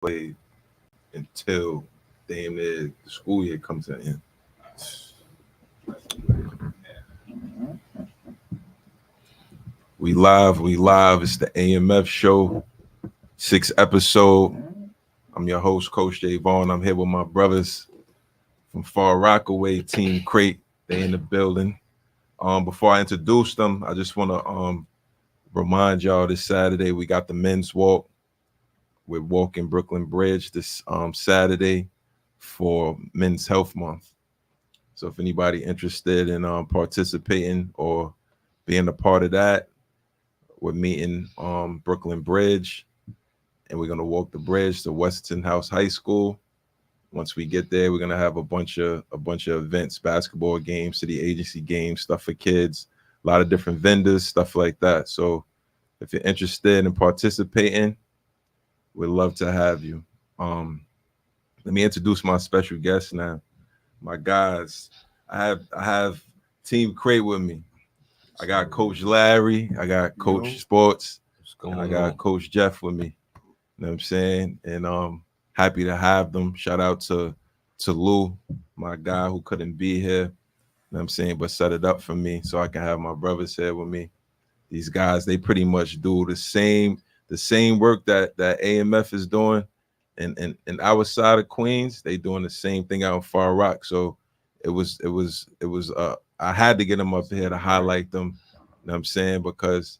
play until damn near the school year comes to an end. We live. It's the AMF show, 6th episode. I'm your host, Coach Jay Vaughn. I'm here with my brothers from Far Rockaway, Team Crate. They in the building. Before I introduce them, I just want to remind y'all this Saturday we got the men's walk. We're walking Brooklyn Bridge this Saturday for Men's Health Month. So if anybody interested in participating or being a part of that, we're meeting Brooklyn Bridge, and we're gonna walk the bridge to Westinghouse High School. Once we get there, we're gonna have a bunch of events, basketball games, city agency games, stuff for kids, a lot of different vendors, stuff like that. So if you're interested in participating, we'd love to have you. Let me introduce my special guests now. My guys, I have Team Crate with me. I got Coach Larry, I got Coach Sports, and I got Coach Jeff with me. You know what I'm saying? And happy to have them. Shout out to Lou, my guy who couldn't be here. You know what I'm saying, but set it up for me so I can have my brothers here with me. These guys, they pretty much do the same work that AMF is doing, and our side of Queens, they doing the same thing out in Far Rock. So it was I had to get them up here to highlight them. You know what I'm saying? Because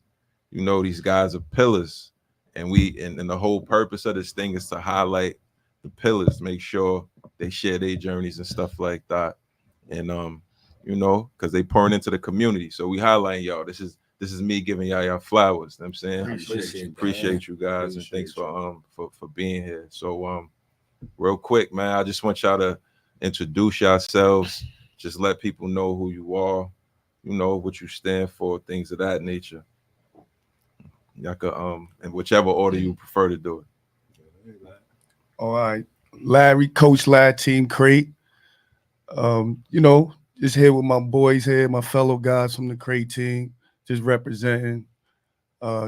these guys are pillars, and the whole purpose of this thing is to highlight the pillars, make sure they share their journeys and stuff like that. And because they pouring into the community. So we highlighting y'all. This is me giving y'all flowers. You know what I'm saying? Appreciate you guys, and thanks for being here. So real quick, man, I just want y'all to introduce yourselves. Just let people know who you are, what you stand for, things of that nature. Y'all could in whichever order you prefer to do it. All right. Larry, Coach Larry, Team Crate. Just here with my boys here, my fellow guys from the Crate team, just representing.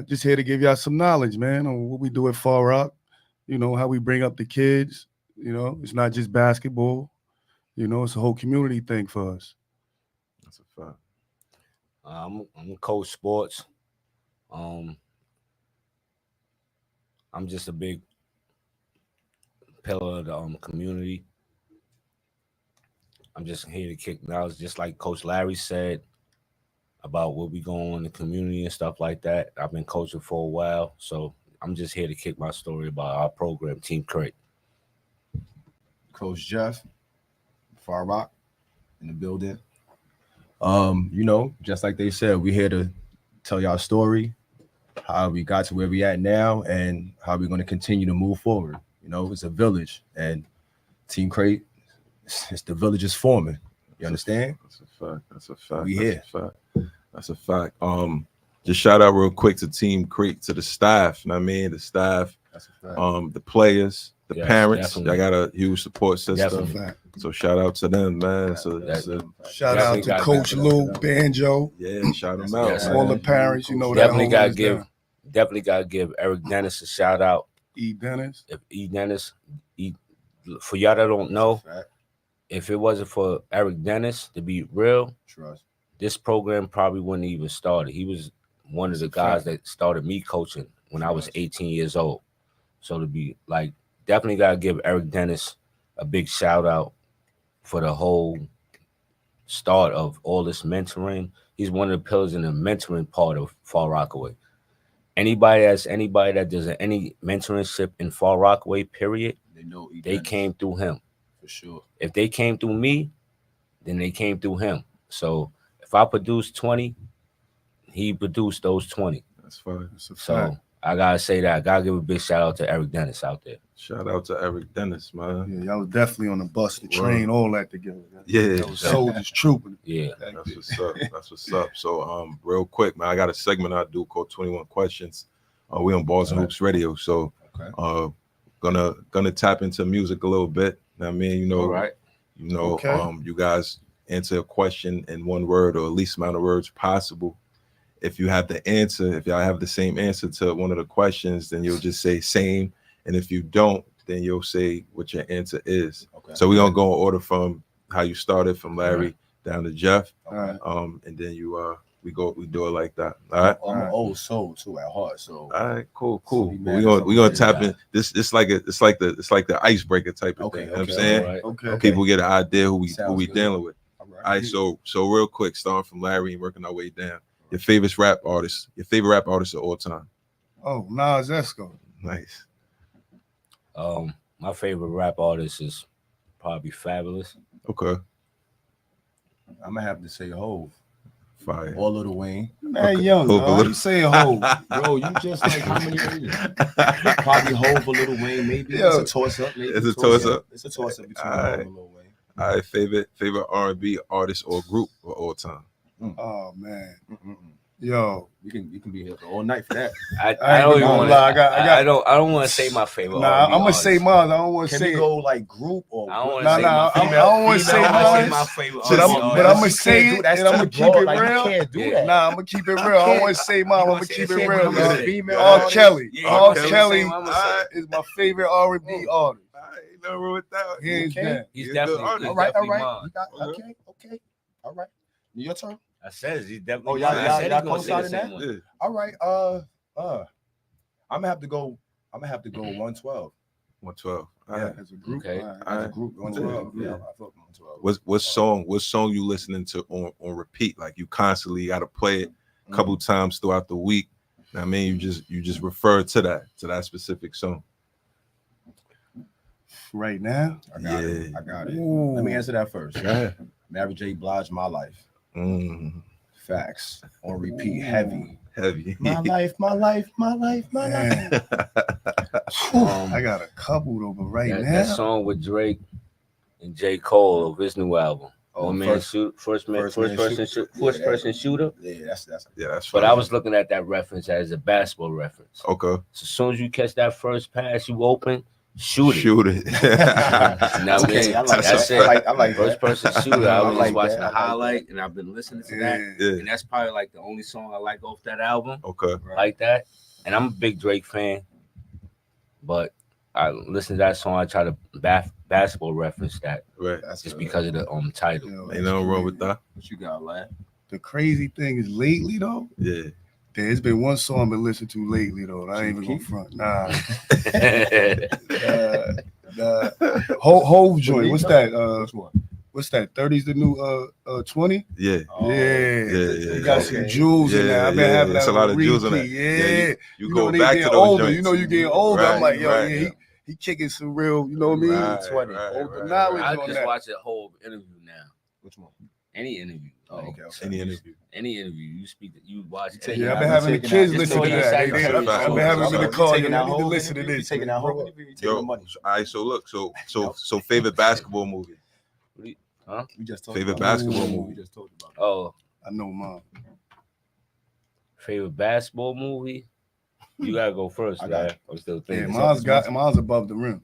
Just here to give y'all some knowledge, man, on what we do at Far Rock, how we bring up the kids. It's not just basketball. It's a whole community thing for us. That's a fact. I'm Coach Sports. I'm just a big pillar of the community. I'm just here to kick knowledge, just like Coach Larry said about what we go on in the community and stuff like that. I've been coaching for a while, so I'm just here to kick my story about our program, Team Crate. Coach Jeff, Far Rock, in the building. Just like they said, we're here to tell y'all story, how we got to where we at now, and how we're going to continue to move forward. It's a village, and Team Crate, it's the village is forming. You understand? That's a fact. We here. That's a fact. Just shout out real quick to Team Crate, to the staff. You know what I mean? The staff, the players, the parents. Definitely. I got a huge support system. So shout out to them, man. Shout out to Coach Lou, Banjo. Yeah, shout them out. Yes, all the parents, definitely gotta give Eric Dennis a shout out. E. Dennis. For y'all that don't know, if it wasn't for Eric Dennis, to be real, this program probably wouldn't even started. He was one of the guys that started me coaching when I was 18 years old. So to be like, definitely gotta give Eric Dennis a big shout out for the whole start of all this mentoring. He's one of the pillars in the mentoring part of Far Rockaway. Anybody that does any mentorship in Far Rockaway, period, they came through him. For sure. If they came through me, then they came through him. So if I produced 20, he produced those 20. That's fine. So I gotta say that. I gotta give a big shout out to Eric Dennis out there. Shout out to Eric Dennis, man. Yeah, y'all was definitely on the bus, the train, all that together. Yeah, soldiers trooping. Yeah, that's what's up. That's what's up. So, real quick, man, I got a segment I do called 21 Questions. We on Balls and Hoops Radio, so gonna tap into music a little bit. I mean, all right. You guys answer a question in one word or least amount of words possible. If you have the answer, if y'all have the same answer to one of the questions, then you'll just say same. And if you don't, then you'll say what your answer is. Okay. So we're gonna go in order from how you started, from Larry down to Jeff. All right. And then we do it like that. All right. I'm an old soul too at heart. So All right, cool. So be mad We're if gonna something gonna is tap that. in. It's like the icebreaker type of Okay, thing. You know what I'm okay, saying? Right. Okay. People get an idea who we Sounds good. dealing with. all right. All right, so real quick, starting from Larry and working our way down. Your favorite rap artist of all time. Oh, Nas Esco. Nice. My favorite rap artist is probably Fabulous. Okay. I'm gonna have to say Hove Fire. or Lil Wayne. Man, Okay. young. Hov, Dog. Lil- You saying Hov? Bro, you just like how many years? Probably Hove or Lil Wayne. Maybe Yo. it's a toss up. It's a toss-up. It's a toss up between All Hove right. and Lil Wayne. All right, favorite R&B artist or group of all time. Oh man. Mm-mm-mm. Yo. You can be here all night for that. I ain't don't even gonna want lie, I don't want to say my favorite. Nah, R&B I'm gonna say artist. mine. I don't want to Can say we it. go like group or I don't want Nah, to say nah, my I favorite. don't wanna say I don't wanna mine. my favorite. But R&B I'm artist. gonna say it, and I'm gonna keep it real. You can't do Yeah. that. Nah, I'm gonna keep it real. I don't want to say mine. I'm gonna keep it real. I'm gonna dog. say R. Kelly. Yeah, R. I'm gonna say Kelly the same, I'm gonna say. is my favorite R&B artist. All right, no wrong with that. Hands Okay. down. He's He's a good definitely, artist. he's All right, all definitely right. mine. You got, okay. All right. Your turn. I said he's definitely. Oh, y'all- mine. I y'all- said y'all he's gonna say the co-signing same that? one. Yeah. All right. I'm gonna have to go 112. 112. All Yeah. right. As a group. Okay. All right. As a group, 112. Yeah. Yeah, I fuck with 112. What song you listening to on repeat? Like you constantly got to play it a couple times throughout the week. I mean, you just refer to that specific song. Right now. I got it. Yeah. I got it. Ooh. Let me answer that first. Yeah. Mary J. Blige, My Life. Mm, Facts. On repeat, heavy. heavy. My life, my life, my life, my life. Man. I got a couple though, but right That now. song with Drake and J. Cole of his new album. One man shoot, first person shooter. Yeah, that's Yeah, that's But fine. I was looking at that reference as a basketball reference. Okay. So as soon as you catch that first pass, you open, shoot it. Shoot it. Now, okay. I like that's that. it. I like First that. person shooter. I was like just watching that. the I like highlight, and I've been listening to that. Yeah. Yeah. And that's probably like the only song I like off that album, Okay. like that. And I'm a big Drake fan, but I listen to that song. I try to basketball reference that Right. That's just good. because of the title. Yo, Ain't nothing wrong with that. What you got, lad? The crazy thing is lately though, Yeah. there's been one song I've been listening to lately though. I ain't even gonna front. Nah. The Hove joint. What's that? Which one? What's that? 30's the new 20? Yeah. Oh, yeah. yeah, You got yeah. some jewels in there. I've been Yeah, having it's that a lot of on jewels in repeat. that. Yeah. You know, go when they back to getting those older. joints. You know, you getting older. I'm Right, like, yo, right. yeah, he kicking some real, you know what I mean? Right, 20. right, Hold the right, knowledge I on just that. watch a whole interview now. Which one? Any interview. Oh, Like, okay. Any interview. Any interview. You speak. You watch. take any Yeah, I've it been out. having the Taking kids out- listen to just that. taking I've out- been having them in the car. Taking You out need to whole listen to interview? this. Taking out whole interview? Taking Yo, the money. all right. So look. So favorite basketball movie. We just talked Favorite about basketball it. movie. We just talked about it. Oh, I know mom. favorite basketball movie. You gotta go first. I got Right? I'm still Yeah, thinking. mine's above the rim.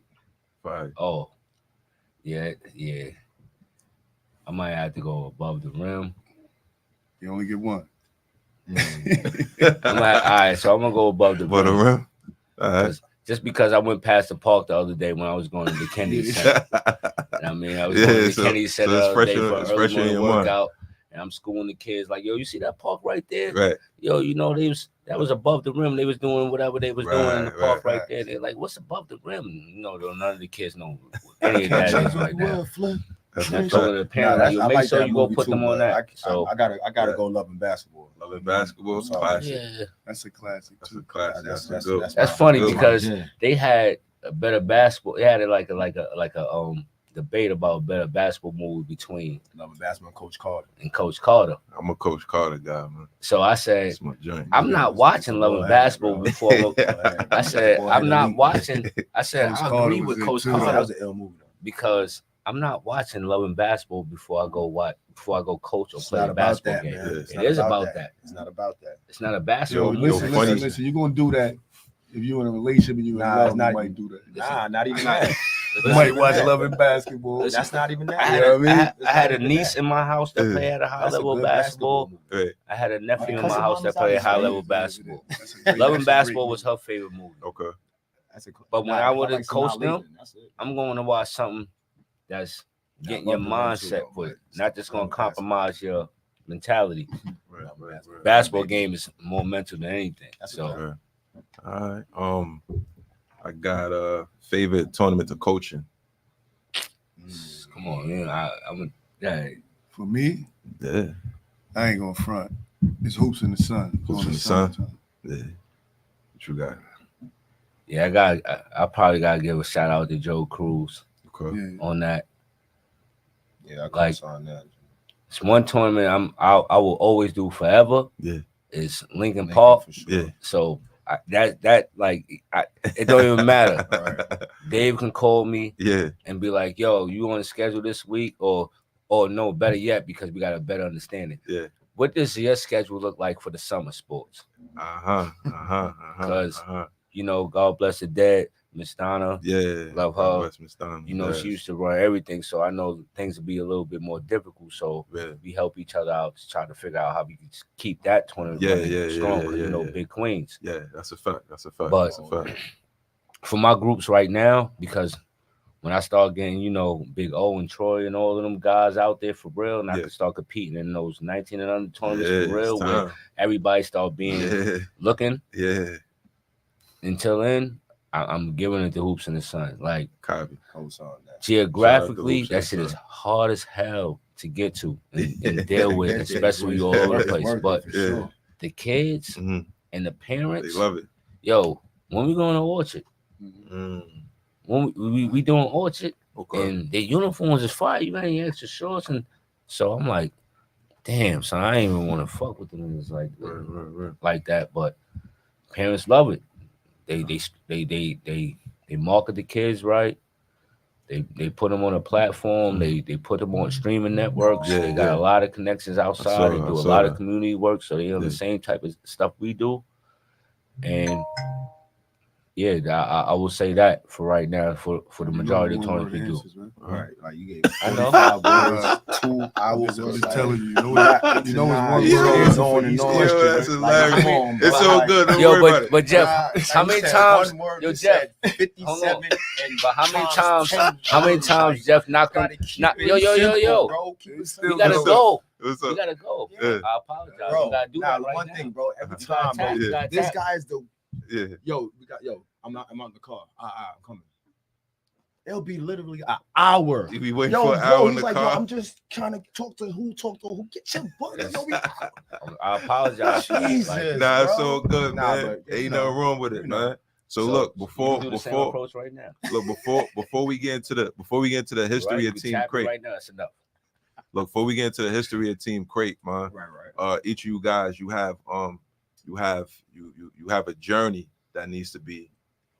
Fire. Oh, yeah. I might have to go above the rim. You only get one. All right, so I'm gonna go above the For the rim. rim. All right. Just because I went past the park the other day when I was going to the Kennedy Center. I mean, I was Yeah, going to the so- Kennedy Center so it's the other fresh day in- for it's an early fresh in morning your mind. workout, and I'm schooling the kids like, yo, you see that park right there? Right. Yo, you know that was above the rim. They was doing whatever they was doing in the Right, park right. right there. They're like, what's above the rim? You know, none of the kids know any of that is like that. That's And I a told fact. the parents, like, yo, make sure you go put them on that. So I gotta go love and basketball. Loving basketball. Sorry. Classic. yeah, That's a classic That's too. a classic. That's a good. that's funny Good one. because they had a better basketball. They had like a debate about a better basketball movie between Love and basketball, Coach Carter. and Coach Carter. I'm a Coach Carter guy, man. So I said, That's my joint. I'm not watching Love and Basketball before. I said, I'm not watching. I said, Coach I Carter agree was with it Coach too. That Carter was an ill movie though. because I'm not watching Love and Basketball before I go coach or It's play not a about basketball that, game. man. Yeah. It's It not is about that. It's not about that. It's not a Yo, basketball movie. listen, funny. listen. You're gonna do that if you're in a relationship and you in Nah, love. it's not- You might do that. Nah, not even that. You might watch Love and Basketball. Listen, That's not even I that. had, You know what I mean? I had a niece in my house that played at a high That's a level good basketball. movie. Right. I had a nephew in my Cousin house that Mama's played House high is level great. basketball. That's a great- Love that's and a Basketball great was her favorite movie. Okay. But when I would have coached them, I'm going to watch something that's getting your mindset for it, not just going to compromise your mentality. Right. Basketball game is more mental than anything. So, all right. I got a favorite tournament to coaching. come on, man. Yeah. For me, Yeah. I ain't gonna front. It's Hoops in the Sun. Hoops in the Sun. Yeah. What you got? Yeah, I probably gotta give a shout out to Joe Cruz Okay. on that. Yeah, I Like, on that. It's one tournament I will always do forever. Yeah. Is Lincoln Park. For sure. Yeah. So it don't even matter. Right. Dave can call me Yeah. and be like, "Yo, you on the schedule this week?" Or no, better yet, because we got a better understanding. Yeah. What does your schedule look like for the summer sports? Because you know, God bless the dead, Miss Donna. Yeah. Love her. West Miss Donna. You know, she used to run everything, so I know things would be a little bit more difficult. So we help each other out to try to figure out how we can keep that tournament strong. You know, big queens. Yeah, that's a fact. But That's a fact. For my groups right now, because when I start getting, you know, Big O and Troy and all of them guys out there for real, and I can start competing in those 19 and under tournaments for real, where everybody start being looking. Yeah. Until then, I'm giving it to Hoops in the Sun. Like, Copy. geographically, that shit is hard as hell to get to and deal with, especially all over the place. But the kids and the parents, they love it. Yo, when we going to Orchard? When we doing Orchard, and their uniforms is fire. You got any extra shorts? And so I'm like, damn, son, I ain't even want to fuck with them niggas like that. But parents love it. They market the kids right. They put them on a platform. They put them on streaming networks. They got a lot of connections outside. They do a lot of community work, so they on the same type of stuff we do. And yeah, I will say that for right now, for the majority of the tournaments we do. Right, like you gave. I know. 2 hours. I'm just telling you. That's hilarious. It's so good. Don't Yo, worry about it. but Jeff, how many times? Yo, Jeff, 57. But how many times Jeff knocked him? Yo. We gotta go. We gotta go. Yeah. I apologize. Bro, we gotta do that right one now. thing, bro. Every time, bro. Yeah. This guy is the. Yeah. I'm out in the car. I'm coming. It'll be literally an hour. You be waiting for an hour in the car. I'm just trying to talk to who. Get your butt. I apologize. Jesus, Nah, it's bro. so good, man. But, Ain't nothing wrong with it, man. So look, you do the same before approach right now. look before we get into the history of Team Crate. Right now, that's enough. Look, before we get into the history of Team Crate, man. Right. Each of you guys, you have a journey that needs to be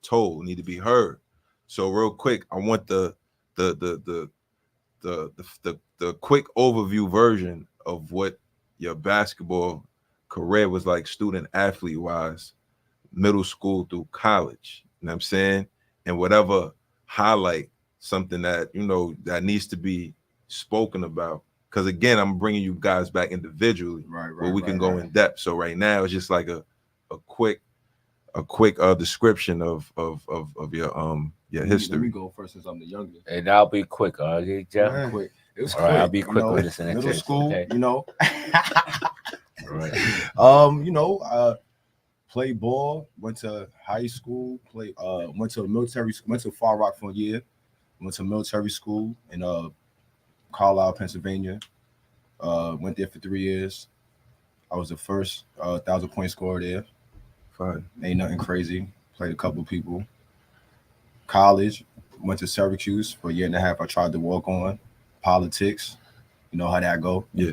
told, need to be heard. So real quick, I want the quick overview version of what your basketball career was like, student athlete wise, middle school through college. You know what I'm saying? And whatever highlight something that that needs to be spoken about. Because again, I'm bringing you guys back individually, where we can go in depth. So right now, it's just like a quick description of your history. Let me go first since I'm the youngest. And I'll be quick, okay, Jeff? Yeah. Quick. It was All quick. right, I'll be quick with this. Middle school, okay? Right. Played ball. Went to high school. Went to Far Rock for a year. Went to military school in Carlisle, Pennsylvania. Went there for 3 years. I was the first 1,000-point scorer there. Fine. Ain't nothing crazy. Played a couple people. College, went to Syracuse for a year and a half. I tried to walk on politics. You know how that go. Yeah.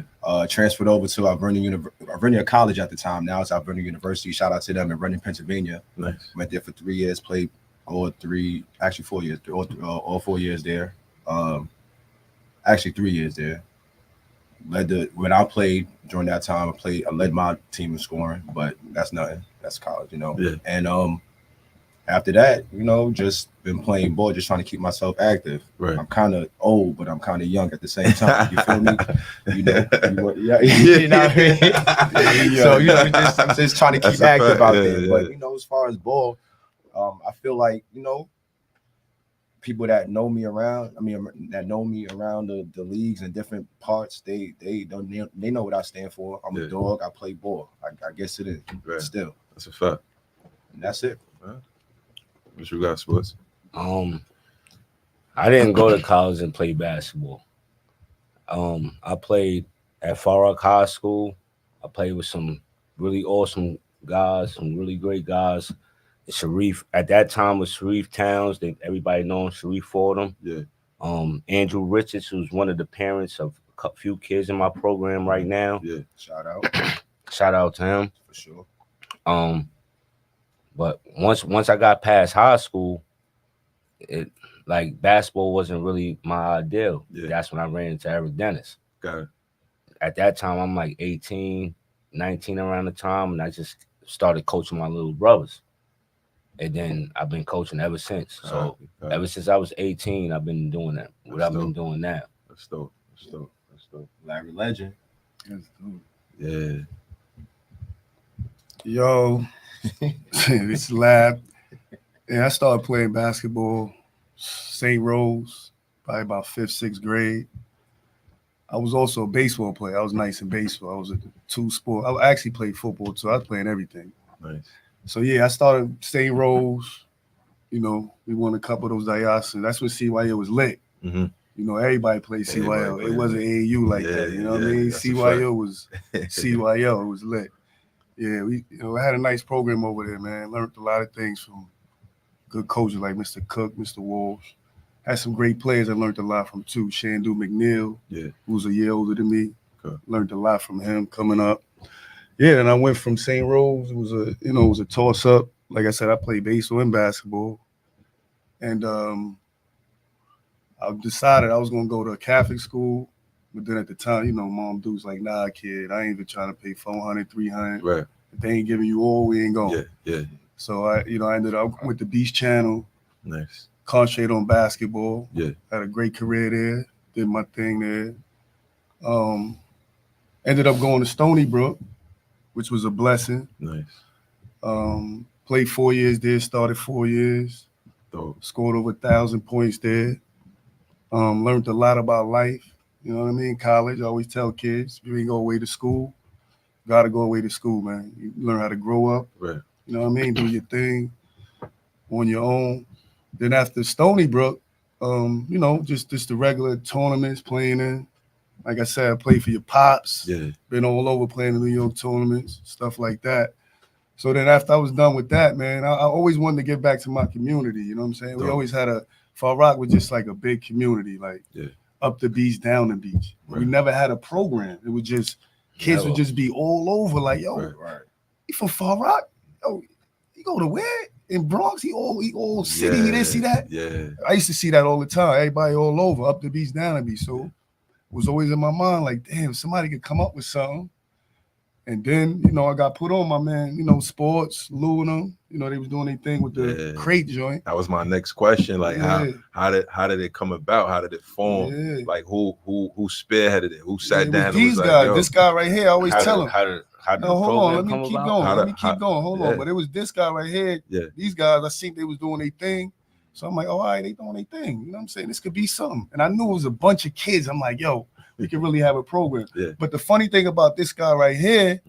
Transferred over to Alvernia College at the time. Now it's Alvernia University. Shout out to them in Vernon, Pennsylvania. Nice. Went there for 3 years. Played all 4 years. All 4 years there. Actually 3 years there. When I played during that time, I led my team in scoring, but that's nothing. That's college, Yeah. And after that, just been playing ball, just trying to keep myself active. Right. I'm kind of old, but I'm kind of young at the same time. You feel me? Yeah. You know what I mean? So I'm just trying to keep That's a active fact. out Yeah, there. yeah. But as far as ball, I feel like, people that know me around, that know me around the leagues and different parts, they know what I stand for. I'm a dog. I play ball. I guess it is. Right. Still. That's a fact. And that's it. Right. What you got, Sports? I didn't go to college and play basketball. I played at Far Rock High School. I played with some really awesome guys, some really great guys. Sharif, at that time, was Sharif Towns. Everybody knows Sharif Fordham. Yeah. Andrew Richards, who's one of the parents of a few kids in my program right now. Yeah. Shout out to him. For sure. But once I got past high school, basketball wasn't really my ideal. Yeah. That's when I ran into Eric Dennis. Got it. At that time, I'm like 18, 19 around the time, and I just started coaching my little brothers. And then I've been coaching ever since. So ever since I was 18, I've been doing that. I've been doing now. That's dope. Larry Legend. Yeah. Yo, this Lab. Yeah, I started playing basketball, St. Rose, probably about 5th, 6th grade. I was also a baseball player. I was nice in baseball. I was a two-sport. I actually played football too. I was playing everything. Nice. So yeah, I started St. Rose. We won a couple of those Diasis. That's when CYO was lit. Mm-hmm. Everybody played CYO. It wasn't AAU like that. You know what I mean? CYO was CYO. It was lit. Yeah, we had a nice program over there, man. Learned a lot of things from good coaches like Mr. Cook, Mr. Walsh. Had some great players I learned a lot from too. Shandu McNeil, who was a year older than me. Okay. Learned a lot from him coming up. Yeah, and I went from St. Rose. It was a toss up. Like I said, I played baseball and basketball. And I decided I was gonna go to a Catholic school. But then at the time, Mom Duke's like, nah, kid, I ain't even trying to pay $400, $300. Right. If they ain't giving you all, we ain't going. Yeah. So I ended up with the Beast Channel. Nice. Concentrated on basketball. Yeah. Had a great career there. Did my thing there. Ended up going to Stony Brook, which was a blessing. Nice. Played 4 years there, started 4 years. Dope. Scored over 1,000 points there. Learned a lot about life. You know what I mean? College, I always tell kids, if you ain't go away to school, got to go away to school, man. You learn how to grow up. Right. You know what I mean? Do your thing on your own. Then after Stony Brook, just the regular tournaments playing in. Like I said, I played for your pops. Yeah. Been all over playing the New York tournaments, stuff like that. So then after I was done with that, man, I always wanted to get back to my community. You know what I'm saying? We always had Far Rock was just like a big community, like up the beach, down the beach. Right. We never had a program. It was just kids would just be all over, like, yo, you from Far Rock? Yo, you go to where? In Bronx? He all city. You didn't see that? Yeah. I used to see that all the time. Everybody all over, up the beach, down the beach. So it was always in my mind, like, damn, somebody could come up with something. And then, I got put on my man, Sports, Luna, they was doing their thing with the crate joint. That was my next question. Like, how did it come about? How did it form? Yeah. Like, who spearheaded it? Who sat down? These guys, this guy right here, I always tell him. How did hold on, let me keep going. Hold on. But it was this guy right here. Yeah. These guys, I seen they was doing their thing. So I'm like, all right, they doing their thing. You know what I'm saying? This could be something. And I knew it was a bunch of kids. I'm like, yo, we could really have a program. Yeah. But the funny thing about this guy right here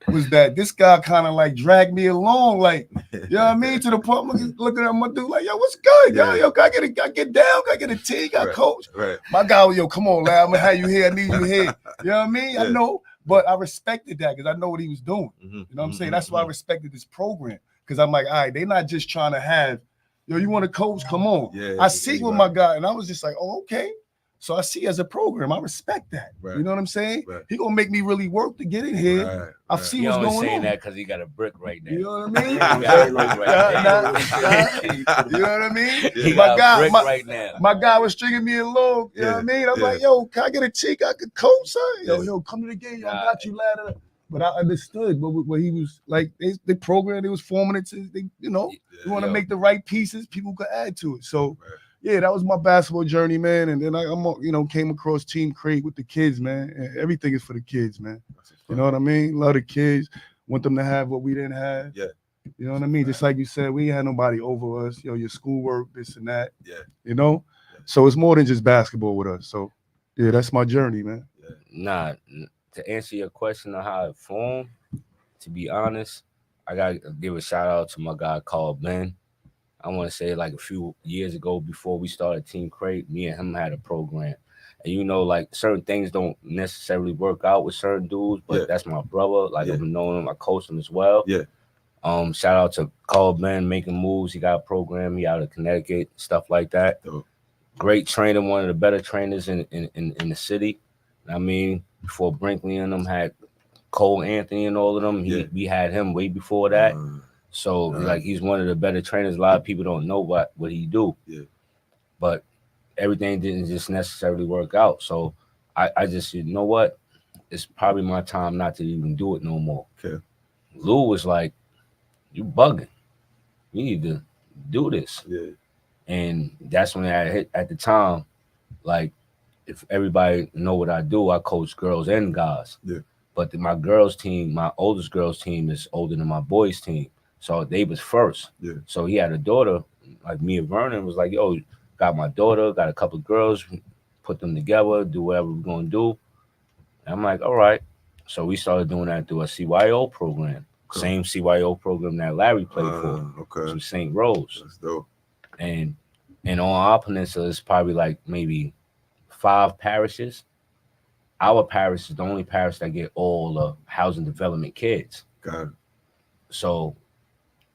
was that this guy kind of like dragged me along, like, you know what I mean? To the point, looking at my dude, like, yo, what's good? Yeah. Yo, I get down, I get a tee, got coach. Right. My guy was, yo, come on, lad, I'm gonna have you here, I need you here. You know what I mean? Yeah. I know, but I respected that because I know what he was doing. Mm-hmm. You know what I'm saying? That's why I respected this program. Because I'm like, all right, they're not just trying to have, yo, you want to coach? Come on. Yeah, I see with my guy, and I was just like, oh, okay. So I see as a program, I respect that. Right. You know what I'm saying? Right. He gonna make me really work to get in here. Right. I see He what's only going saying on. that because he got a brick right there. You know what I mean? He got a brick right there. You know what I mean? He My got guy, a brick right now. my guy was stringing me along. You know what I mean? I'm like, yo, can I get a cheek? I could coach, son. Yo, come to the game. I got you, lad. But I understood what he was like. They program, they was forming it to, you want to make the right pieces, people could add to it. So. Right. Yeah, that was my basketball journey, man. And then I came across Team Crate with the kids, man. And everything is for the kids, man. You know what I mean? Love the kids. Want them to have what we didn't have. Yeah. You know what I mean? Just like you said, we ain't had nobody over us. Your schoolwork, this and that. Yeah. You know? Yeah. So it's more than just basketball with us. So yeah, that's my journey, man. Nah, to answer your question on how it formed, to be honest, I gotta give a shout out to my guy Carl Ben. I want to say like a few years ago before we started Team Crate, me and him had a program. And you know, like certain things don't necessarily work out with certain dudes, but that's my brother. Like I've known him, I coach him as well. Yeah. Shout out to Carl Ben making moves. He got a program, he out of Connecticut, stuff like that. Dope. Great trainer, one of the better trainers in the city. I mean, before Brinkley and them had Cole Anthony and all of them, we had him way before that. So like he's one of the better trainers. A lot of people don't know what he do. Yeah. But everything didn't just necessarily work out. So I just said, you know what? It's probably my time not to even do it no more. Okay. Lou was like, you bugging. You need to do this. Yeah. And that's when I hit at the time, like, if everybody know what I do, I coach girls and guys. Yeah. But my girls team, my oldest girls team is older than my boys team. So they was first. Yeah. So he had a daughter, like Mia Vernon was like, yo, got my daughter, got a couple of girls, put them together, do whatever we're going to do. And I'm like, all right. So we started doing that through a CYO program. Okay. Same CYO program that Larry played for. Okay. From St. Rose. That's dope. And on our peninsula, it's probably like maybe 5 parishes. Our parish is the only parish that get all the housing development kids. Got it. So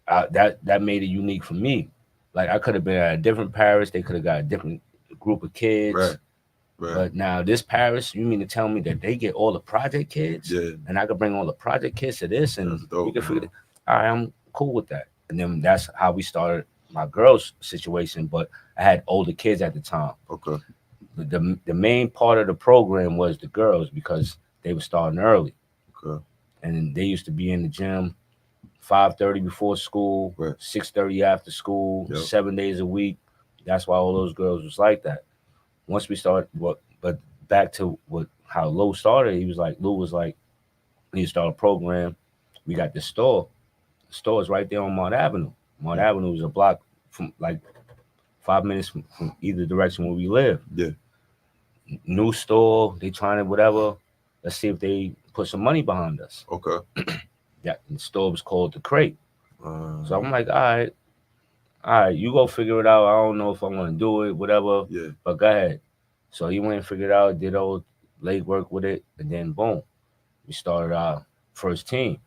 that made it unique for me. Like I could have been at a different parish. They could have got a different group of kids. Right. But now this parish, you mean to tell me that they get all the project kids? Yeah. And I could bring all the project kids to this and we could figure it. All right, I'm cool with that. And then that's how we started my girls' situation. But I had older kids at the time. Okay. The main part of the program was the girls because they were starting early. Okay. And they used to be in the gym 5:30 before school, 6:30 after school, 7 days a week. That's why all those girls was like that. Once we started, but back to how Lou started, Lou was like, we need to start a program. We got this store. The store is right there on Mott Avenue. Mott Avenue is a block from like 5 minutes from either direction where we live. Yeah. New store, they trying to whatever. Let's see if they put some money behind us. Okay. Yeah, the store was called The Crate. So I'm like, all right, you go figure it out. I don't know if I want to do it, whatever. Yeah. But go ahead. So he went and figured it out, did all leg work with it, and then boom, we started our first team.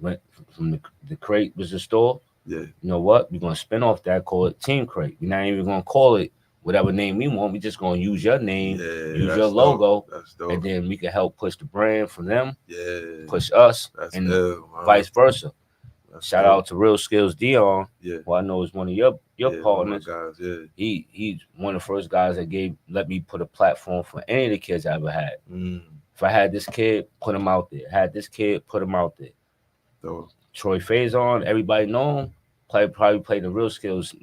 Went from the Crate was the store. Yeah. You know what? We're gonna spin off that, call it Team Crate. We're not even gonna call it whatever name we want. We're just gonna use your name, use your logo, and then we can help push the brand from them, push us, and vice versa. Shout out to Real Skills Dion, who I know is one of your partners. Guys, he's one of the first guys that let me put a platform for any of the kids I ever had. If I had this kid, put him out there. Had this kid, put him out there. Troy Faison, everybody know him. Probably played the Real Skills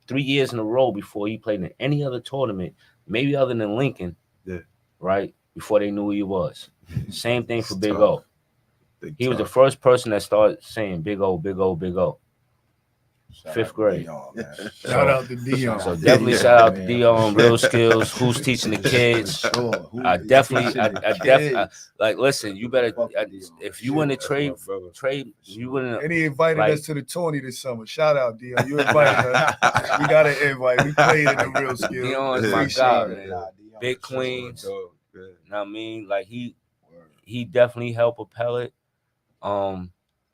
3 years in a row before he played in any other tournament, maybe other than Lincoln. Yeah. Right before they knew who he was. Same thing for Big O. He was the first person that started saying Big O, Big O, Big O. 5th grade. Shout out to Dion. So definitely shout out to Dion, Real Skills, who's teaching the kids. I definitely like listen, you better if you want to trade, you wouldn't. And he invited us to the tourney this summer. Shout out, Dion. You invited us. We got an invite. We played in the Real Skills. Dion is my guy, man. Big Queens. You know what I mean? Like he definitely helped propel it.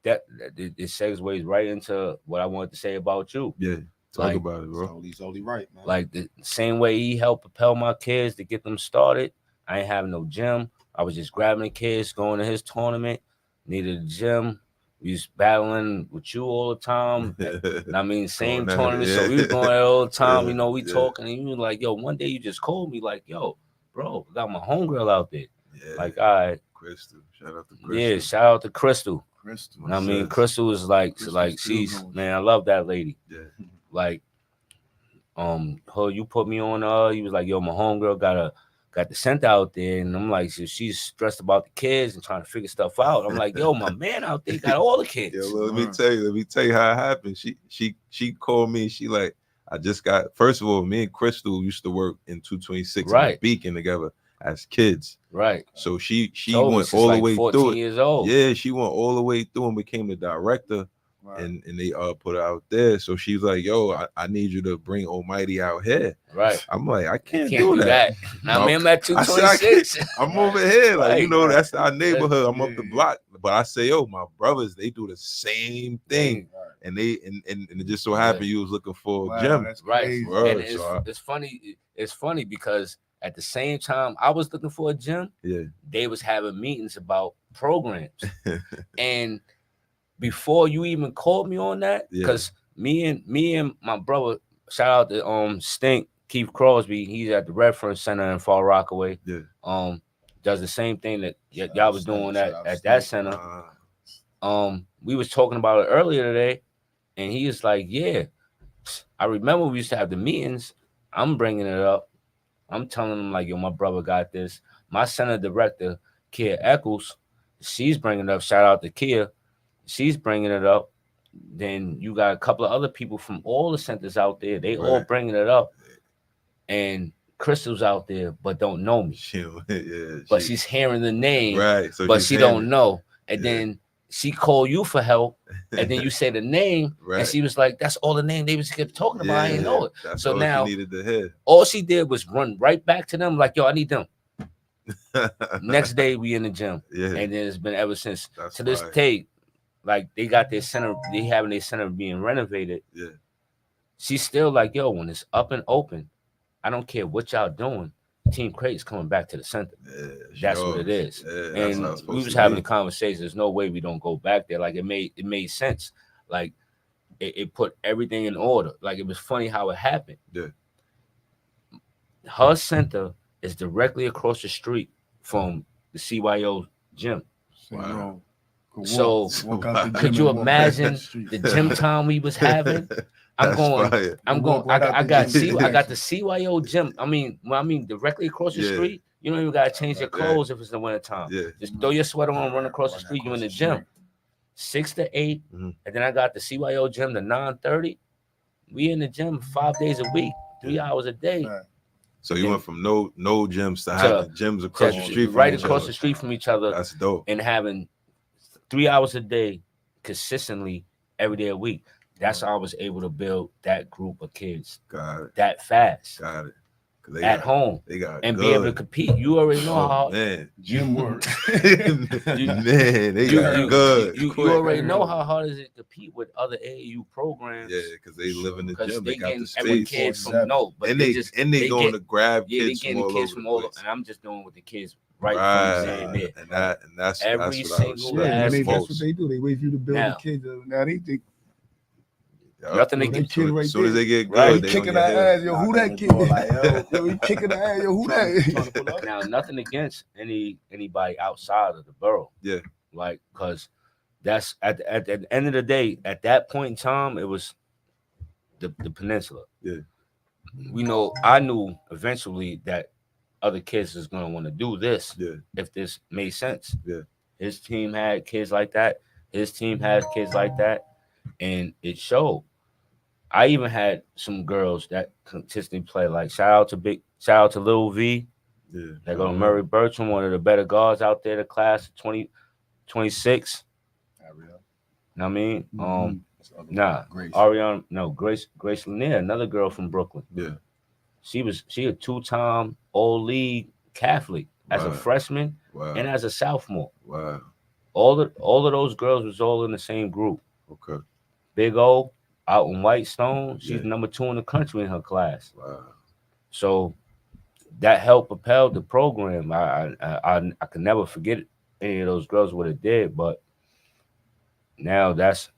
That it segues right into what I wanted to say about you. Yeah, talk about it, bro. So he's only right, man. Like the same way he helped propel my kids to get them started. I ain't having no gym. I was just grabbing the kids, going to his tournament. Needed a gym. We was battling with you all the time. I mean, same tournament. So we was going there all the time. You know, we talking, and you was like, yo, one day you just called me like, yo, bro, I got my homegirl out there. Yeah. Like, all right. Crystal. Shout out to Crystal. Yeah, shout out to Crystal. I mean, Crystal is like she's man, I love that lady. Yeah. Like, her, you put me on. He was like, yo, my homegirl got got the center out there, and I'm like, so she's stressed about the kids and trying to figure stuff out. I'm like, yo, my man out there got all the kids. Yo, let me tell you how it happened. She called me. She like, I just got. First of all, me and Crystal used to work in 226 Right. in Beacon together as kids. Right. So she Told went me all the like way 14 through it. years old. Yeah, she went all the way through and became the director. Right. And they put her out there. So she's like, yo, I need you to bring Almighty out here. Right. I'm like, I can't Can't do that. Now, man, I'm at I said, I 226. I'm over here. Like, Right, you know, right. that's our neighborhood. I'm up the Yeah. block. But I say, yo, my brothers, they do the same thing. And they and it just so happened you was looking for a Wow, gym. that's Right. crazy. Word. And So it's funny. It's funny because at the same time I was looking for a gym, yeah. they was having meetings about programs. And before you even called me on that, Yeah. because me and my brother, shout out to Stink Keith Crosby, he's at the Reference Center in Far Rockaway. Yeah. Does the same thing that y'all was doing at that center. We was talking about it earlier today, and he was like, yeah, I remember we used to have the meetings. I'm bringing it up. I'm telling him like, yo, my brother got this. My center director, Kia Eccles, she's bringing it up. Shout out to Kia. She's bringing it up. Then you got a couple of other people from all the centers out there. They all Right. bringing it up. And Crystal's out there, but don't know me. But she's hearing the name, right. So but she's she hearing don't it. know. And Yeah. then she called you for help, and then you say the name, Right. and she was like, "That's all the name they was kept talking about. I didn't know it." That's So all now- she needed to hear. All she did was run right back to them, like, "Yo, I need them." Next day, we in the gym, yeah. and then it's been ever since. That's To this fire. day, like they got their center, they having their center being renovated. Yeah. She's still like, "Yo, when it's up and open, I don't care what y'all doing. Team Crate's coming back to the center." Yeah, That's what it is. Yeah, that's And how it's we was supposed to having be. a conversation. There's no way we don't go back there. Like it made sense. Like it put everything in order. Like it was funny how it happened. Yeah. Her center is directly across the street from the CYO gym. Wow. So, Walk out the could gym you and walk imagine down street. the gym time we was having? I'm That's going. fire. I'm Walk going. right out I the got gym. I got the CYO gym. I mean directly across the Yeah. street. You don't even gotta change your Yeah. clothes if it's the winter time. Yeah. Just throw your sweater on, run across the street. You in the gym, 6 to 8, Mhm. and then I got the CYO gym to 9:30. We in the gym 5 days a week, 3 hours a day, Right. So you went from no gyms to To- having gyms across the Just street from right each across other. the street from each other, That's dope. and having 3 hours a day consistently every day a week. That's how I was able to build that group of kids Got it. that fast Got it. 'Cause they at got- home They got and good. be able to compete. You already know Oh, how. man. Gym work. Man, they got good. You quick. already know how hard is it to compete with other AAU programs. Yeah, because they live in the Because gym. they They got getting the every space. kid 4/7. from no, but And they they just and they going get- to grab yeah, they kids getting from all kids over from the all, place. and I'm just doing with the kids right, Right. from saying there. And that's Every what I was single saying. Yeah, last that's folks. what they do. They wait for you to build Now- the kids. Now they Yup. Nothing Yo, they they can. kid right As soon as there. they get good, Right. He they kicking on your that head. ass, yo. Who that kid? Yo, he kicking that ass, yo. Who that? Now, nothing against anybody outside of the borough. Yeah. Like, cause that's at the end of the day, at that point in time, it was the peninsula. Yeah. We know I knew eventually that other kids is gonna want to do this Yeah. if this made sense. Yeah. His team had kids like that, his team had kids like that, and it showed. I even had some girls that consistently play. Like shout out to Lil V. Yeah. They go to Murray Bertram, one of the better guards out there, the class of 2026. You know what I mean? Nah, Ariana, no, Grace Lanier, another girl from Brooklyn. Yeah. She a 2-time all league Catholic as a Wow. freshman Wow. and as a sophomore. Wow. All of those girls was all in the same group. Okay. Big O out in Whitestone, she's Yeah. number 2 in the country in her class. Wow. So that helped propel the program. I can never forget any of those girls what it did, but now that's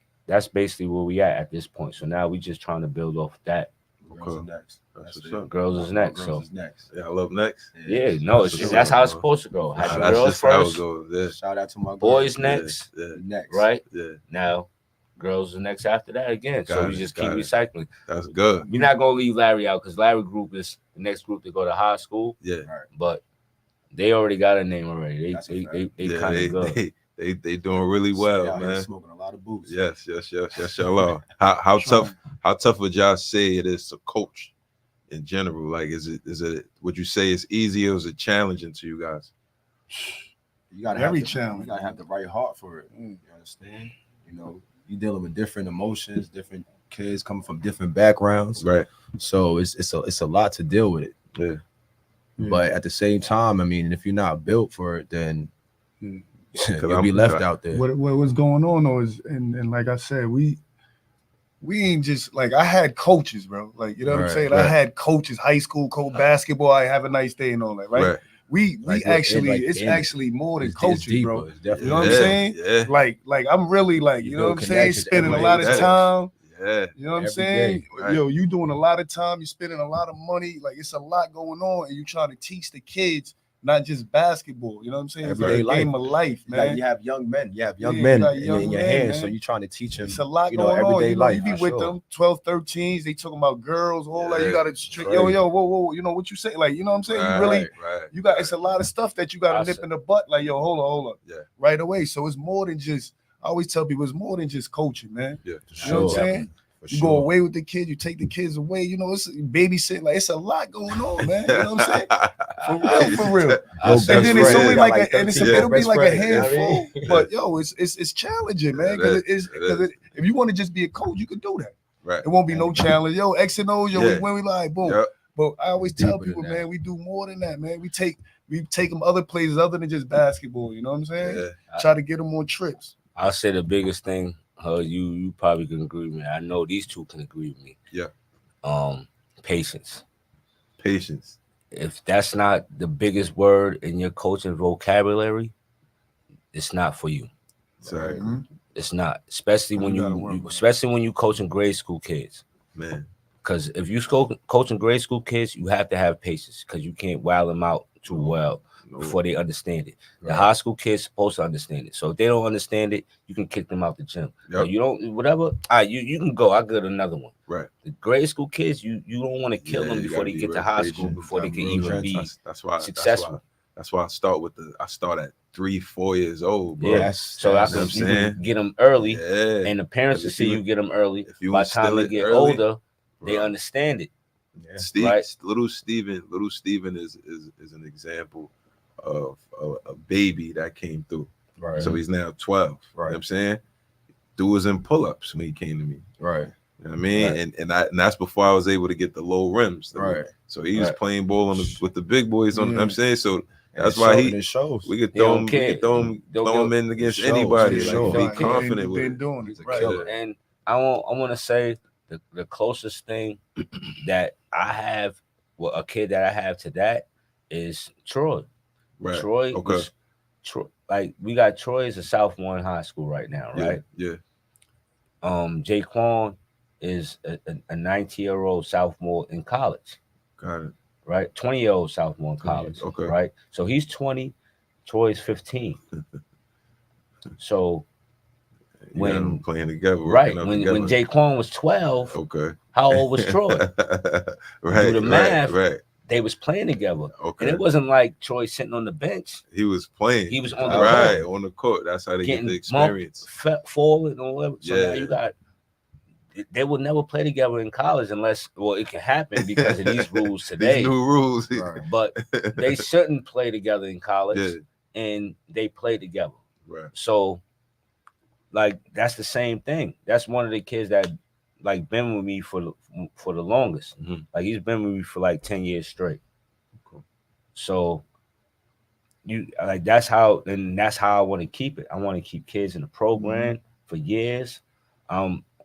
basically where we at this point. So now we just trying to build off that. Girls are next. That's what's it. up. Girls is next. Girls so is next. Yeah, I love next. yeah, no, That's that's how it's what's up. supposed to go. Have the That's girls just how it first, goes. Yeah. Shout out to my boys girls. next, Yeah. Next. right? Yeah. Now girls the next after that again. So Got we it, just keep got it. recycling. That's good. We're not gonna leave Larry out because Larry group is the next group to go to high school, Yeah, but they already got a name already. That's a fact. They yeah, kind of good. They doing really well, Out here man. smoking a lot of boots. Yes, y'all are. How tough would y'all say it is to coach in general? Like, is it would you say it's easy or is it challenging to you guys? You gotta Very have challenging. You gotta have the right heart for it. You understand? You know, you dealing with different emotions, different kids coming from different backgrounds. Right. So it's a lot to deal with it. Yeah. But at the same time, I mean, if you're not built for it, then you'll be left out there. What's going on though is, and like I said, we ain't just like, I had coaches, bro. Like, you know what I'm Right, saying? right. I had coaches, high school coach, basketball. I have a nice day and all that, right? Right. We Like, actually, like, it's and actually more than It's coaches, deeper. bro. It's definitely You know what I'm Yeah, saying? Yeah. Like I'm really like, You you know what build I'm saying? connections Spending a every lot day. of That is- time. Yeah. You know what I'm Every saying? day, right. Yo, you doing a lot of time, you spending a lot of money. Like, it's a lot going on, and you trying to teach the kids not just basketball. You know what I'm saying? It's like Everyday a game of life, man. You have young men. You have young Yeah, men you got in young your men, hands. So man. you're trying to teach them. It's a lot you know, going on. everyday You know, life. you be for with sure. them 12, 13s. They talking about girls, all that. Yeah, You got to, crazy. whoa. You know what you say? Like, you know what I'm saying? Right, You really, right. you got, it's a lot of stuff that you got to I nip said- in the butt. Like, yo, hold up. Yeah. Right away. So it's more than just, I always tell people, it's more than just coaching, man. Yeah. You know what I'm saying? For You sure. go away with the kids, you take the kids away. You know, it's babysitting. Like, it's a lot going on, man. You know what I'm saying? For real. I And said then it's it's only got like, and Yeah. it'll be like a best friends, you know what I handful. mean? But yo, it's challenging, man. Yeah, it Because is. if you want to just be a coach, you can do that. Right. It won't be no challenge. Yo, X and O's, yo, Yeah. when we like, boom. Yep. But I always tell Deeper people, than that. man, we do more than that, man. We take them other places other than just basketball. You know what I'm saying? Yeah. Try to get them on trips. I'll say the biggest thing, you probably can agree with me. I know these two can agree with me. Yeah. Patience. Patience. If that's not the biggest word in your coaching vocabulary, it's not for you. Sorry, It's not, especially when You gotta work you on it. especially when you coaching grade school kids. man. Because if you coaching grade school kids, you have to have patience because you can't wow them out too well No. before they understand it. The Right. high school kids supposed to understand it. So if they don't understand it, you can kick them out the gym. Yep. Or you don't, whatever. All right, you can go. I'll get another one. Right. The grade school kids, you don't want to kill Yeah, them you before gotta they be get to real high patient. school, before they Gotta can be even real be patient. That's why successful. That's why I start at 3-4 years old, bro. Yeah. That's- So that's- I what can, I'm you saying. can get them early, Yeah. and the parents Because will if see you- you get them early. if you By the time instill they it get early, older, they bro. understand it. Yeah. Steve, Right. Little Steven is an example of a baby that came through. Right. So he's now 12. You know Right. what I'm saying? Dude was in pull-ups when he came to me. Right. You know what I mean? Right. And that's before I was able to get the low rims. Right. So he was Right. playing ball with the big boys on. You know what I'm saying? So And that's it why showed- it shows. we could He throw don't him, we care. could throw him in against shows, anybody. it Like shows. be Right. confident He with been it. doing He's it. a Right. killer. And I want to say the closest thing that I have, well, a kid that I have to that is Troy. Right. Troy, Okay. like we got Troy is a South Warren High School right now, right? Yeah. Jaquan is a 19-year-old sophomore in college, Got it. right? 20-year-old sophomore in 20 college, years, okay. right? So he's 20, Troy's 15. So You got them when playing together, right working up when together. Jaquan was 12, Okay. how old was Troy? Right. Do the math. Right. They was playing together, Okay. and it wasn't like Troy sitting on the bench, He was playing. He was on the right court. on the court. That's how they get getting the experience. falling or whatever. So now Yeah. you got. They will never play together in college unless, well, it can happen because of these rules today. These new rules. Right. But they shouldn't play together in college, Yeah. and they play together. Right. So, like, that's the same thing. That's one of the kids that like been with me for the longest. Mhm. Like he's been with me for like 10 years straight. Okay. So you like that's how I want to keep it. I want to keep kids in the program for years.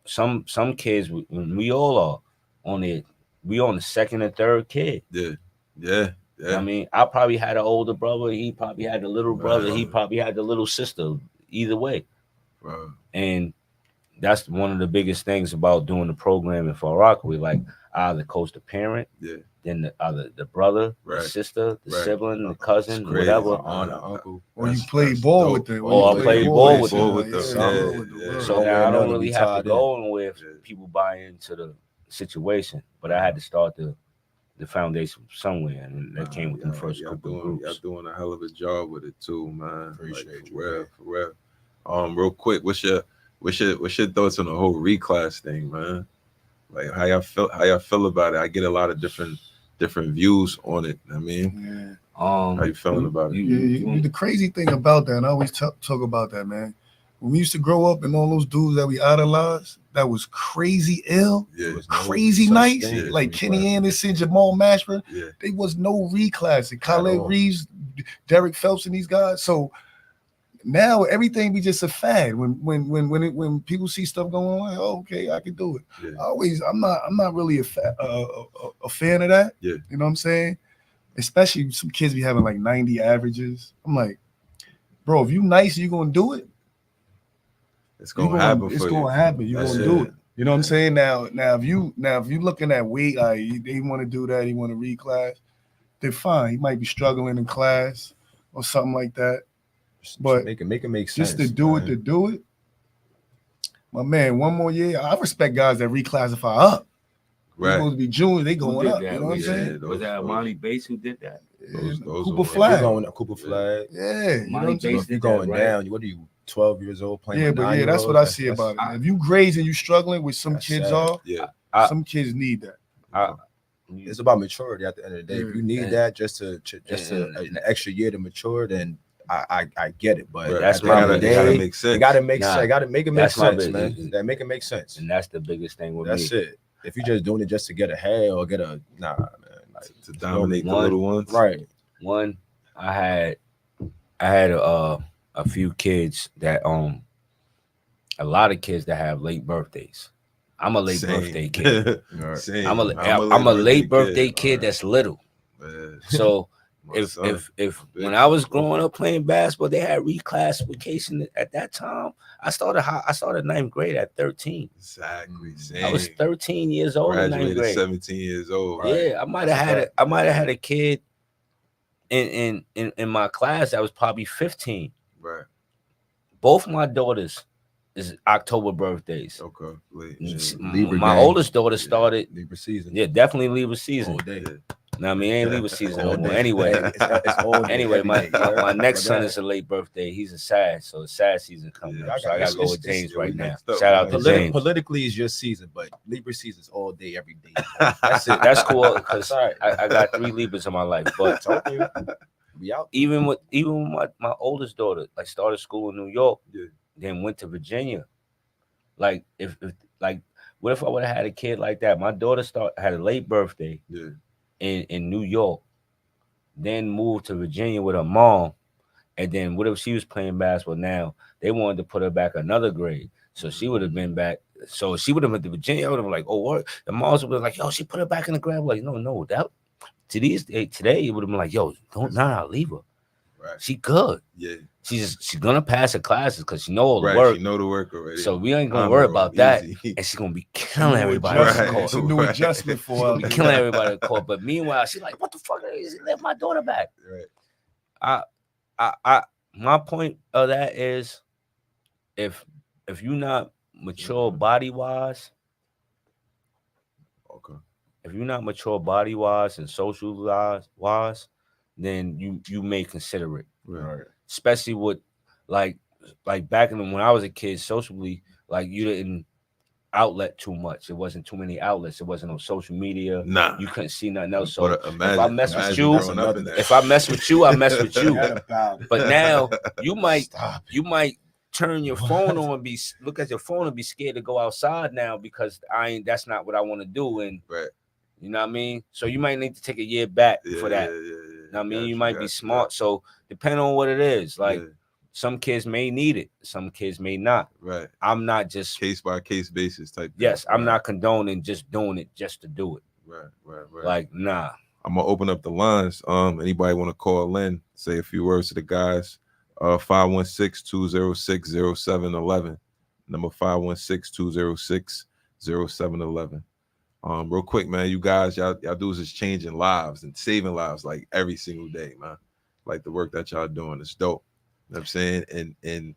Some kids, when we all are on it, we on the second and third kid. Yeah. I mean, I probably had an older brother. He probably had a little brother. He Right. probably had the little sister. Either way, Right. and that's one of the biggest things about doing the program in Far Rockaway. Like I either coach the parent, Yeah. then the brother, Right. the sister, the Right. sibling, the cousin, It's crazy. whatever. Aunt, uncle. Or you That's- play that's ball dope. with them. Or I play ball with them. like, Yeah, with the yeah. word. So One way now or I another, don't really we have to tied go in where Yeah. people buy into the situation, but I had to start the foundation somewhere, and that came with the first couple of Y'all groups. doing a hell of a job with it too, man. Appreciate you, for real, man. for real. Real quick, what's your thoughts on the whole reclass thing, man? Like how y'all feel about it? I get a lot of different views on it. I mean, how you feeling about it? The crazy thing about that, and I always talk about that, man. When we used to grow up and all those dudes that we idolized, that was crazy ill, Yeah, crazy such nice, thing as like reclass. Kenny Anderson, Jamal Mashburn. yeah, There was no reclass. At Khaled all. Reeves, Derek Phelps, and these guys. So now everything be just a fad. When people see stuff going on, like, oh, okay, I can do it. yeah. I'm not really a fan of that. Yeah. You know what I'm saying? Especially some kids be having like 90 averages. I'm like, bro, if you nice, you gonna do it. It's gonna happen. It's for gonna you. happen. You're That's gonna do it. it. You know what I'm saying? Now if you looking at weight, like they want to do that, he want to reclass, then fine. He might be struggling in class or something like that. But make it make sense. Just to do it, my man. One more year. I respect guys that reclassify up. They're Right. supposed to be juniors. They Who going did up. that? You know what I'm Yeah. saying? Was that Monty Bates who did that? Those Cooper are- Flag. You're going Cooper Flag. Yeah, you know what I'm Monty saying? Bates If you're did that, going right? down, what are you, 12 years old playing? Yeah, with but yeah, that's 9-year-olds? what I see about it. Man. If you grades and you struggling, which some That's kids sad. are, Yeah. some kids need that. It's about maturity at the end of the day. If you need And- that just to and- an extra year to mature, then I get it. But Right. That's at the my end of the big- It gotta day, make sense. it gotta make Nah, sense. It gotta make it make that's my sense, big- man. That make it make sense. And that's the biggest thing with That's me. it. If you're just doing it just to get ahead or get a man, like, to dominate the One- little ones. right. One, I had a few kids that a lot of kids that have late birthdays. I'm a late Same. birthday kid. Same. I'm a late birthday kid that's little. Man, So my son. if Big when I was son. growing up playing basketball, they had reclassification at that time. I started ninth grade at 13. Exactly. Same. I was 13 years old in ninth Graduated grade. 17 years old. Yeah, I might have had a kid in my class that was probably 15. Right. Both my daughters is October birthdays. Okay. Wait. Libra My gang. oldest daughter started, Libra season. yeah, definitely Libra season. All day. Now I mean, ain't Libra season no All more. day. Anyway, It's all day, anyway, every my day. my next son But is a late birthday. He's a Sag, so the Sag season coming Yeah, up. So I gotta go it's- with James yeah, right we now. mixed up. Shout out to James. Politically is your season, but Libra season is all day, every day. That's it. That's cool because All right. I got 3 Libras in my life. But Told you. We out. even with my oldest daughter, like started school in New York, Yeah. then went to Virginia. Like if like what if I would have had a kid like that? My daughter had a late birthday Yeah. in New York, then moved to Virginia with her mom, and then what if she was playing basketball now? They wanted to put her back another grade. So she would have been back. So she would have went to Virginia. I would have been like, oh, what? The moms would be like, yo, she put her back in the grade. I'm like, no, that today it would have been like, yo, leave her. Right. She good. Yeah. She's gonna pass her classes because she know all the Right. work. You know the work already. So we ain't gonna I'm worry already about that. easy. And she's gonna be killing everybody Right. on the court. It's a new Right. adjustment for She's her. gonna be killing everybody on the court. But meanwhile, she's like, what the fuck is it? Let my daughter back. Right. I my point of that is if you're not mature body wise, Okay. if you're not mature body wise and social wise, then you may consider it. Right. Especially with like back in when I was a kid, socially, like you didn't outlet too much. It wasn't too many outlets. It wasn't on social media. Nah. You couldn't see nothing else. So But imagine, I mess with imagine you, growing up in that. if I mess with you, I mess with you. Forget about it. But now you might Stop. turn your phone on and look at your phone and be scared to go outside now because that's not what I want to do. And Right. you know what I mean? So you might need to take a year back for that. Yeah. You know what I mean? Gotcha, You might be gotcha. smart. So depending on what it is, like Yeah, some kids may need it, some kids may not. right. I'm not just Case by case basis type. yes, thing. I'm Right. not condoning just doing it just to do it. Right. Like, nah. I'm gonna open up the lines. Anybody want to call in? Say a few words to the guys. 516-206-0711. Number 516-206-0711. Real quick, man, you guys, y'all dudes is changing lives and saving lives like every single day, man. Like the work that y'all doing is dope. You know what I'm saying? And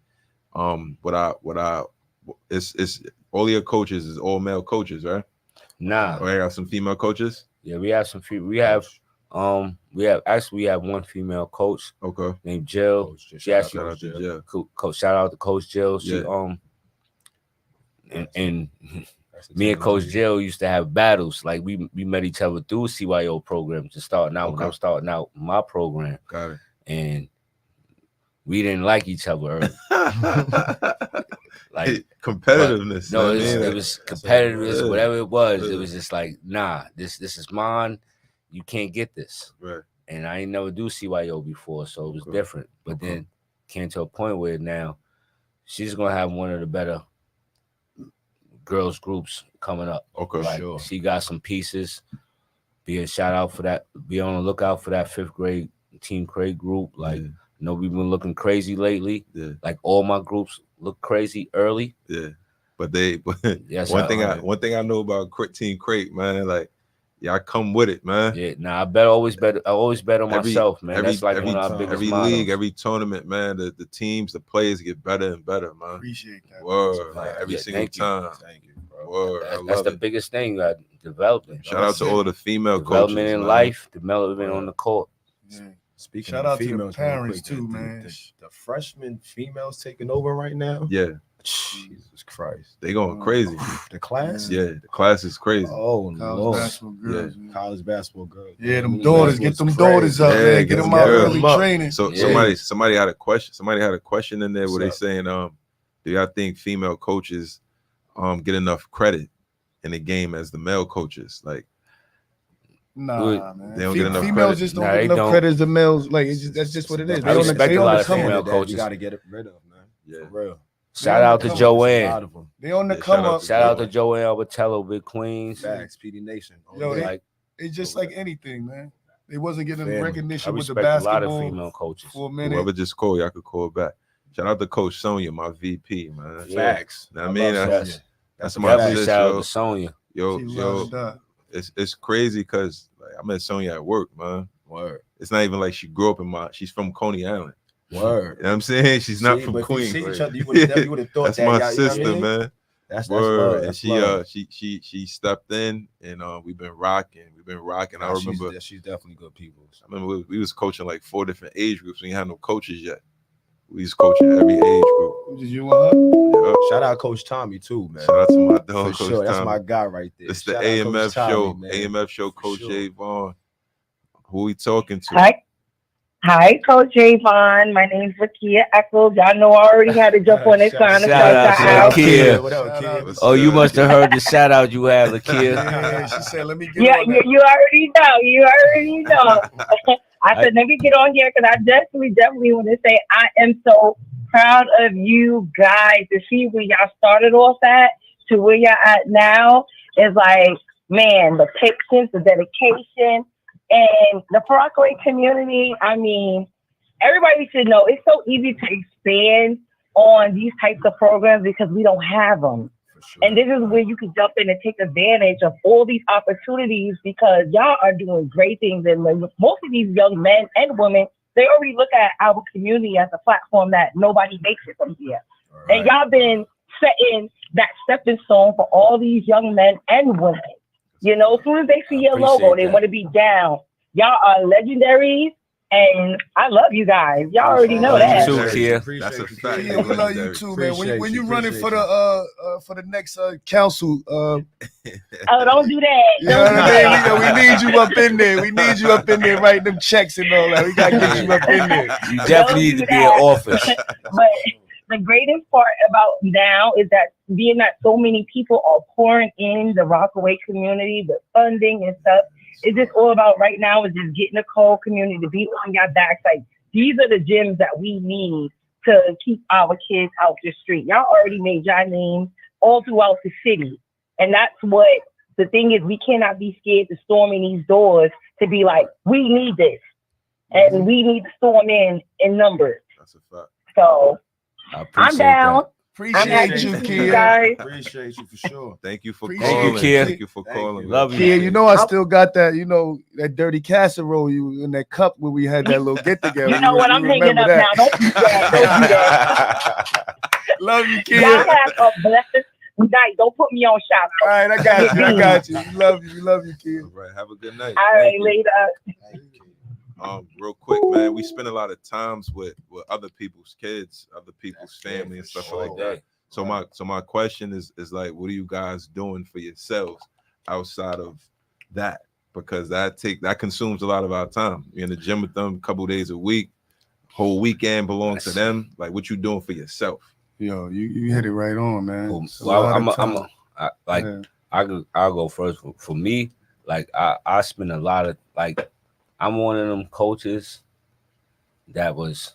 it's all your coaches is all male coaches, right? Nah. Or I got some female coaches. Yeah, we have some we have one female coach Okay. named Jill. She actually Shout out to Jill. Shout out to Coach Jill. She Yeah. and me and Coach Jill used to have battles. Like we met each other through CYO programs and starting out when I was starting out my program. Got it. And we didn't like each other early. Like competitiveness. No, it was competitiveness, whatever it was. It was just like, nah, this is mine. You can't get this. Right. And I ain't never do CYO before, so it was different. But then came to a point where now she's gonna have one of the better girls groups coming up. Okay, like, sure. She got some pieces. Be a shout out for that. Be on the lookout for that 5th grade Team Craig group. Like, you know, we've been looking crazy lately. Yeah. Like all my groups look crazy early. Yeah. But one thing I know about Team Crate, man, like y'all come with it, man. Yeah, nah, I always bet on myself, man. That's like one of our biggest every models. league, every tournament, man. The teams, the players get better and better, man. Appreciate that. Word, like every single time. Thank you, bro. Word, That's the biggest thing. Development. Shout out to all of the female development coaches, in man. life, development on the court. Yeah. Speaking Shout of out to the females, parents real quick, too, man. The freshman females taking over right now. Yeah. Jesus Christ. They going crazy. The class? Yeah, the class is crazy. Oh, College basketball girls. Yeah. College basketball girls. Yeah, them daughters, get them daughters up, Yeah, man. Get them out early up. training. So somebody had a question. Somebody had a question in there where they saying, do y'all think female coaches get enough credit in the game as the male coaches? Like, nah, man. They don't get enough females credit. just don't get enough credit as the males. Like, that's just what it is. I respect a lot of female You coaches. got to get it rid of, man. Yeah. For real. Shout out to Joanne. They on the come up. Shout out to Joanne Albertello, Big Queens. Facts, PD Nation. Yo, like, it's just like anything, man. They wasn't getting I recognition with the respect a lot basketball of female coaches. for a minute. Whoever just called, y'all could call back. Shout out to Coach Sonia, my VP, man. Facts. Know what I mean, that's my Definitely sis, shout out yo. to Sonia. Yo, it's crazy because like, I met Sonia at work, man. Word. It's not even like she grew up she's from Coney Island. Word. You know what I'm saying? She's not from but if you Queens. see each other, you would have thought that's that. my y'all, sister, you know what I mean? man. That's Word. love. And That's love. she stepped in and we've been rocking. I remember she's definitely good people. I remember we was coaching like 4 different age groups. We didn't have no coaches yet. We was coaching every age group. Did you want her? Yep. Shout out Coach Tommy too, man. Shout out to my dog, For Coach sure. That's Tommy. my guy right there. It's the Shout out Coach AMF Tommy, show. man. AMF show, For Coach sure. Javon. Who we talking to? Hi, Coach Javon. My name's Lakia Eccles. Y'all know I already had to jump on this sign and Shout out to out. Lakia. What up, kid? What's Oh, you up? must have heard the shout out you had, Lakia. Yeah, she said, let me get Yeah, on that. you already know. You already know. I said, let me get on here because I definitely want to say I am so proud of you guys to see where y'all started off at to where y'all at now. Is like, man, the patience, the dedication, and the Far Rockaway community. I mean, everybody should know it's so easy to expand on these types of programs because we don't have them. Sure. And this is where you can jump in and take advantage of all these opportunities because y'all are doing great things. And when most of these young men and women, they already look at our community as a platform that nobody makes it from here. Right. And y'all been setting that stepping stone for all these young men and women. You know, as soon as they see your logo, they want to be down. Y'all are legendaries. And I love you guys. Y'all already know that. You too, Kia. That's a fact. Yeah, we love you too, man. When you running for the next council, Oh, don't do that. you know what I mean? We need you up in there. We need you up in there writing them checks and all that. We gotta get you up in there. You definitely need to be in office. But the greatest part about now is that being that so many people are pouring in the Rockaway community with funding and stuff, it's just all about right now is just getting the Cole community to be on your backs. Like, these are the gyms that we need to keep our kids out the street. Y'all already made your names all throughout the city. And that's what the thing is. We cannot be scared to storm in these doors to be like, we need this. And we need to storm in numbers. That's a fact. So I appreciate I'm down. that. I'm Appreciate happy you, to see Kia. you guys. Appreciate you for sure. Thank you for Appreciate calling. you, Kia. Thank you for Thank calling. you. Love you. Kia, you know I still got that, that dirty casserole you in that cup when we had that little get together. You know what? I'm hanging up now. Don't do that. Don't do that. Love you, Y'all Kia. have a blessed night. Don't put me on shop. All right, I got you. I got you. We love you. We love you, Kia. All right, have a good night. All right, Thank you. later. Real quick, man, we spend a lot of times with other people's kids, other people's family and stuff like that. So my question is like, what are you guys doing for yourselves outside of that? Because that consumes a lot of our time. You're in the gym with them a couple days a week, whole weekend belongs to them. Like, what you doing for yourself? Yo, you hit it right on, man. Well, I'll go first. For me, like I spend a lot of I'm one of them coaches that was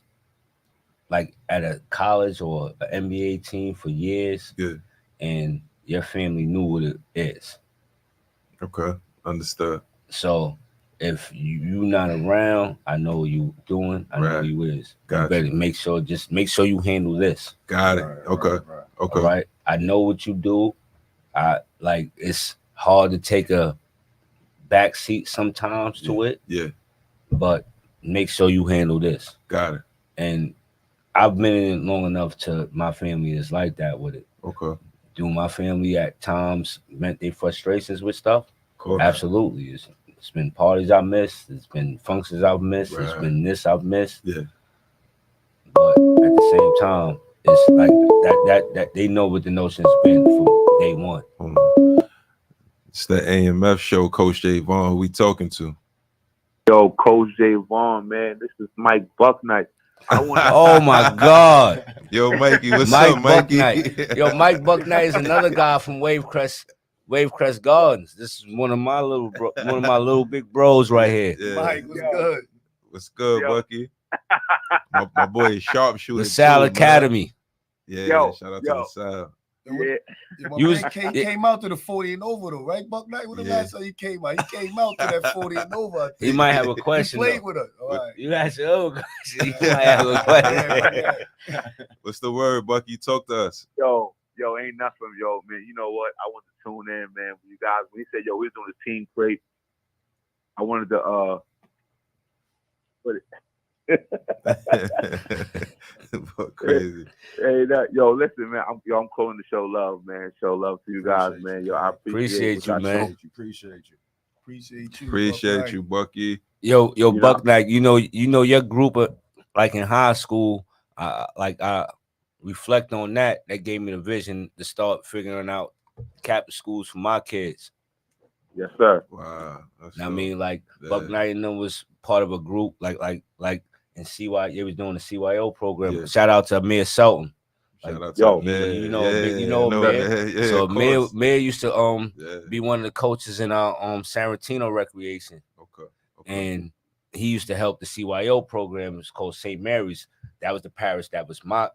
like at a college or an NBA team for years. Good. And your family knew what it is. Okay, understood. So if you not around, I know what you doing. I know you is. Got you better make sure you handle this. Got it. Okay. Okay. All right. I know what you do. It's hard to take a back seat sometimes to it. Yeah. But make sure you handle this. Got it. And I've been in it long enough to my family is like that with it. Okay. Do my family at times vent their frustrations with stuff? Cool. Absolutely. It's been parties I missed. It's been functions I've missed. It's been this I've missed. Yeah. But at the same time, it's like that they know what the notion's been from day one. It's the AMF show, Coach J Vaughn. Who we talking to? Yo, Coach J Vaughn, man. This is Mike Bucknight. Oh my God. Yo, Mikey, what's Mike up, Mikey? Bucknight. Yo, Mike Bucknight is another guy from Wavecrest Gardens. This is one of my little big bros right here. Yeah. Mike, what's good? What's good, Bucky? My boy is sharpshooter. LaSalle too, Academy. Yeah, shout out to LaSalle. Came out to the 40 and over though, right? Buck Knight, when the last time he came out? He came out to that 40 and over. I think. He might have a question. He played with us. All right. You asked your own question. He might have a question. What's the word, Bucky? Talk to us. Yo, ain't nothing, yo, man. You know what? I wanted to tune in, man. When you guys, when he said, yo, we're doing the team crate, I wanted to put it. Crazy. Hey, yo, listen, man. I'm calling to show love, man. Show love to you guys, man. Yo, I appreciate you, man. Appreciate you, Bucky. Yo, Buck Knight. You know your group of like in high school. I reflect on that. That gave me the vision to start figuring out Catholic schools for my kids. Yes, sir. Wow. I mean, like Buck Knight and them was part of a group, like in CY. They was doing the CYO program. Yeah. Shout out to Amir Sultan. Shout out to Amir. You know Amir. Yeah, so Amir used to be one of the coaches in our Sarantino Recreation. Okay. And he used to help the CYO program. It's called St. Mary's. That was the parish that was my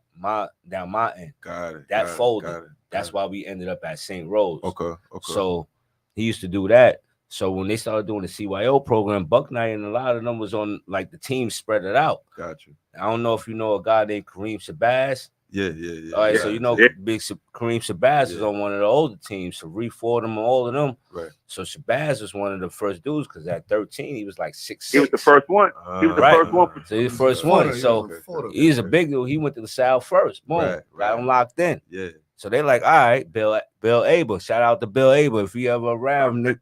down my end. Got it. That folded. Got it. That's why we ended up at St. Rose. Okay. So he used to do that. So when they started doing the CYO program, Buck Knight and a lot of them was on like the team spread it out. Got you. I don't know if you know a guy named Kareem Shabazz. Yeah. All right, so you know big Kareem Shabazz is on one of the older teams, so Fordham, all of them. Right. So Shabazz was one of the first dudes because at 13 he was like 6'6". He was the first one. He was the first one. So he's the first one. So he's a big dude. He went to the South first. Boom, got him locked in. Yeah. So they like, all right, Bill Abel. Shout out to Bill Abel if you ever around. Nick.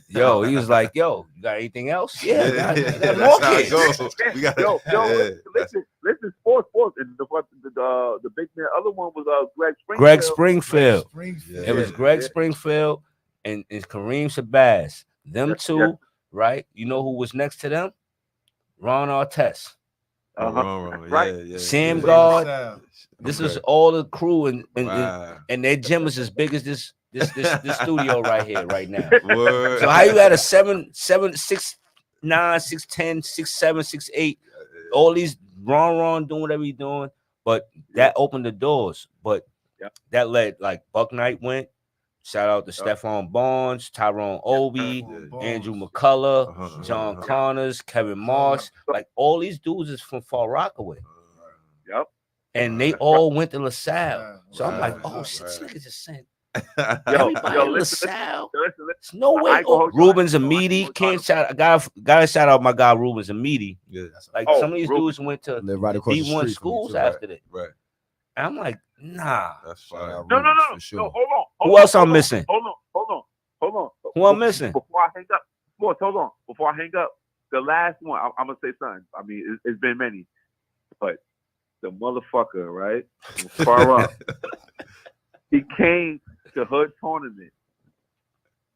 Yo, he was like, yo, you got anything else? Yeah, that's how it goes. We got listen, sports, and the big man. Other one was Greg Springfield. Yeah. It was Greg Springfield and Kareem Shabazz. Them two, right? You know who was next to them? Ron Artest. Right. Yeah. Sam God. This is all the crew and their gym is as big as this studio right here, right now. Word. So how you had a 7, 6'9", 6'10", 6'7", 6'8", all these Ron doing whatever he's doing, but that opened the doors. But that led like Buck Knight went. Shout out to Stephon Barnes, Tyrone Obi, Andrew McCullough, John Connors, Kevin Marsh. Like all these dudes is from Far Rockaway. Yep. and they all went to LaSalle. So I'm like, Right, oh shit, this right. nigga just sent Yo, everybody yo, to listen, LaSalle. listen. There's no I way. ain't gonna hold you. Rubens I ain't Amidi, gonna can't hold you. gotta shout out my guy Rubens Amidi. Yeah, Like Oh, some of these Rubens. dudes went to Live right across the D1 street from me, schools too. after that. right. And I'm like, nah. That's Shout fine. out No, Rubens, no. for sure. No, hold on. Who else I'm missing? Hold on. Who I'm missing? Before I hang up, Sports, hold on. Before I hang up, the last one, I'm gonna say something. I mean, it's been many, but the motherfucker, right? Far up. He came to Hood tournament.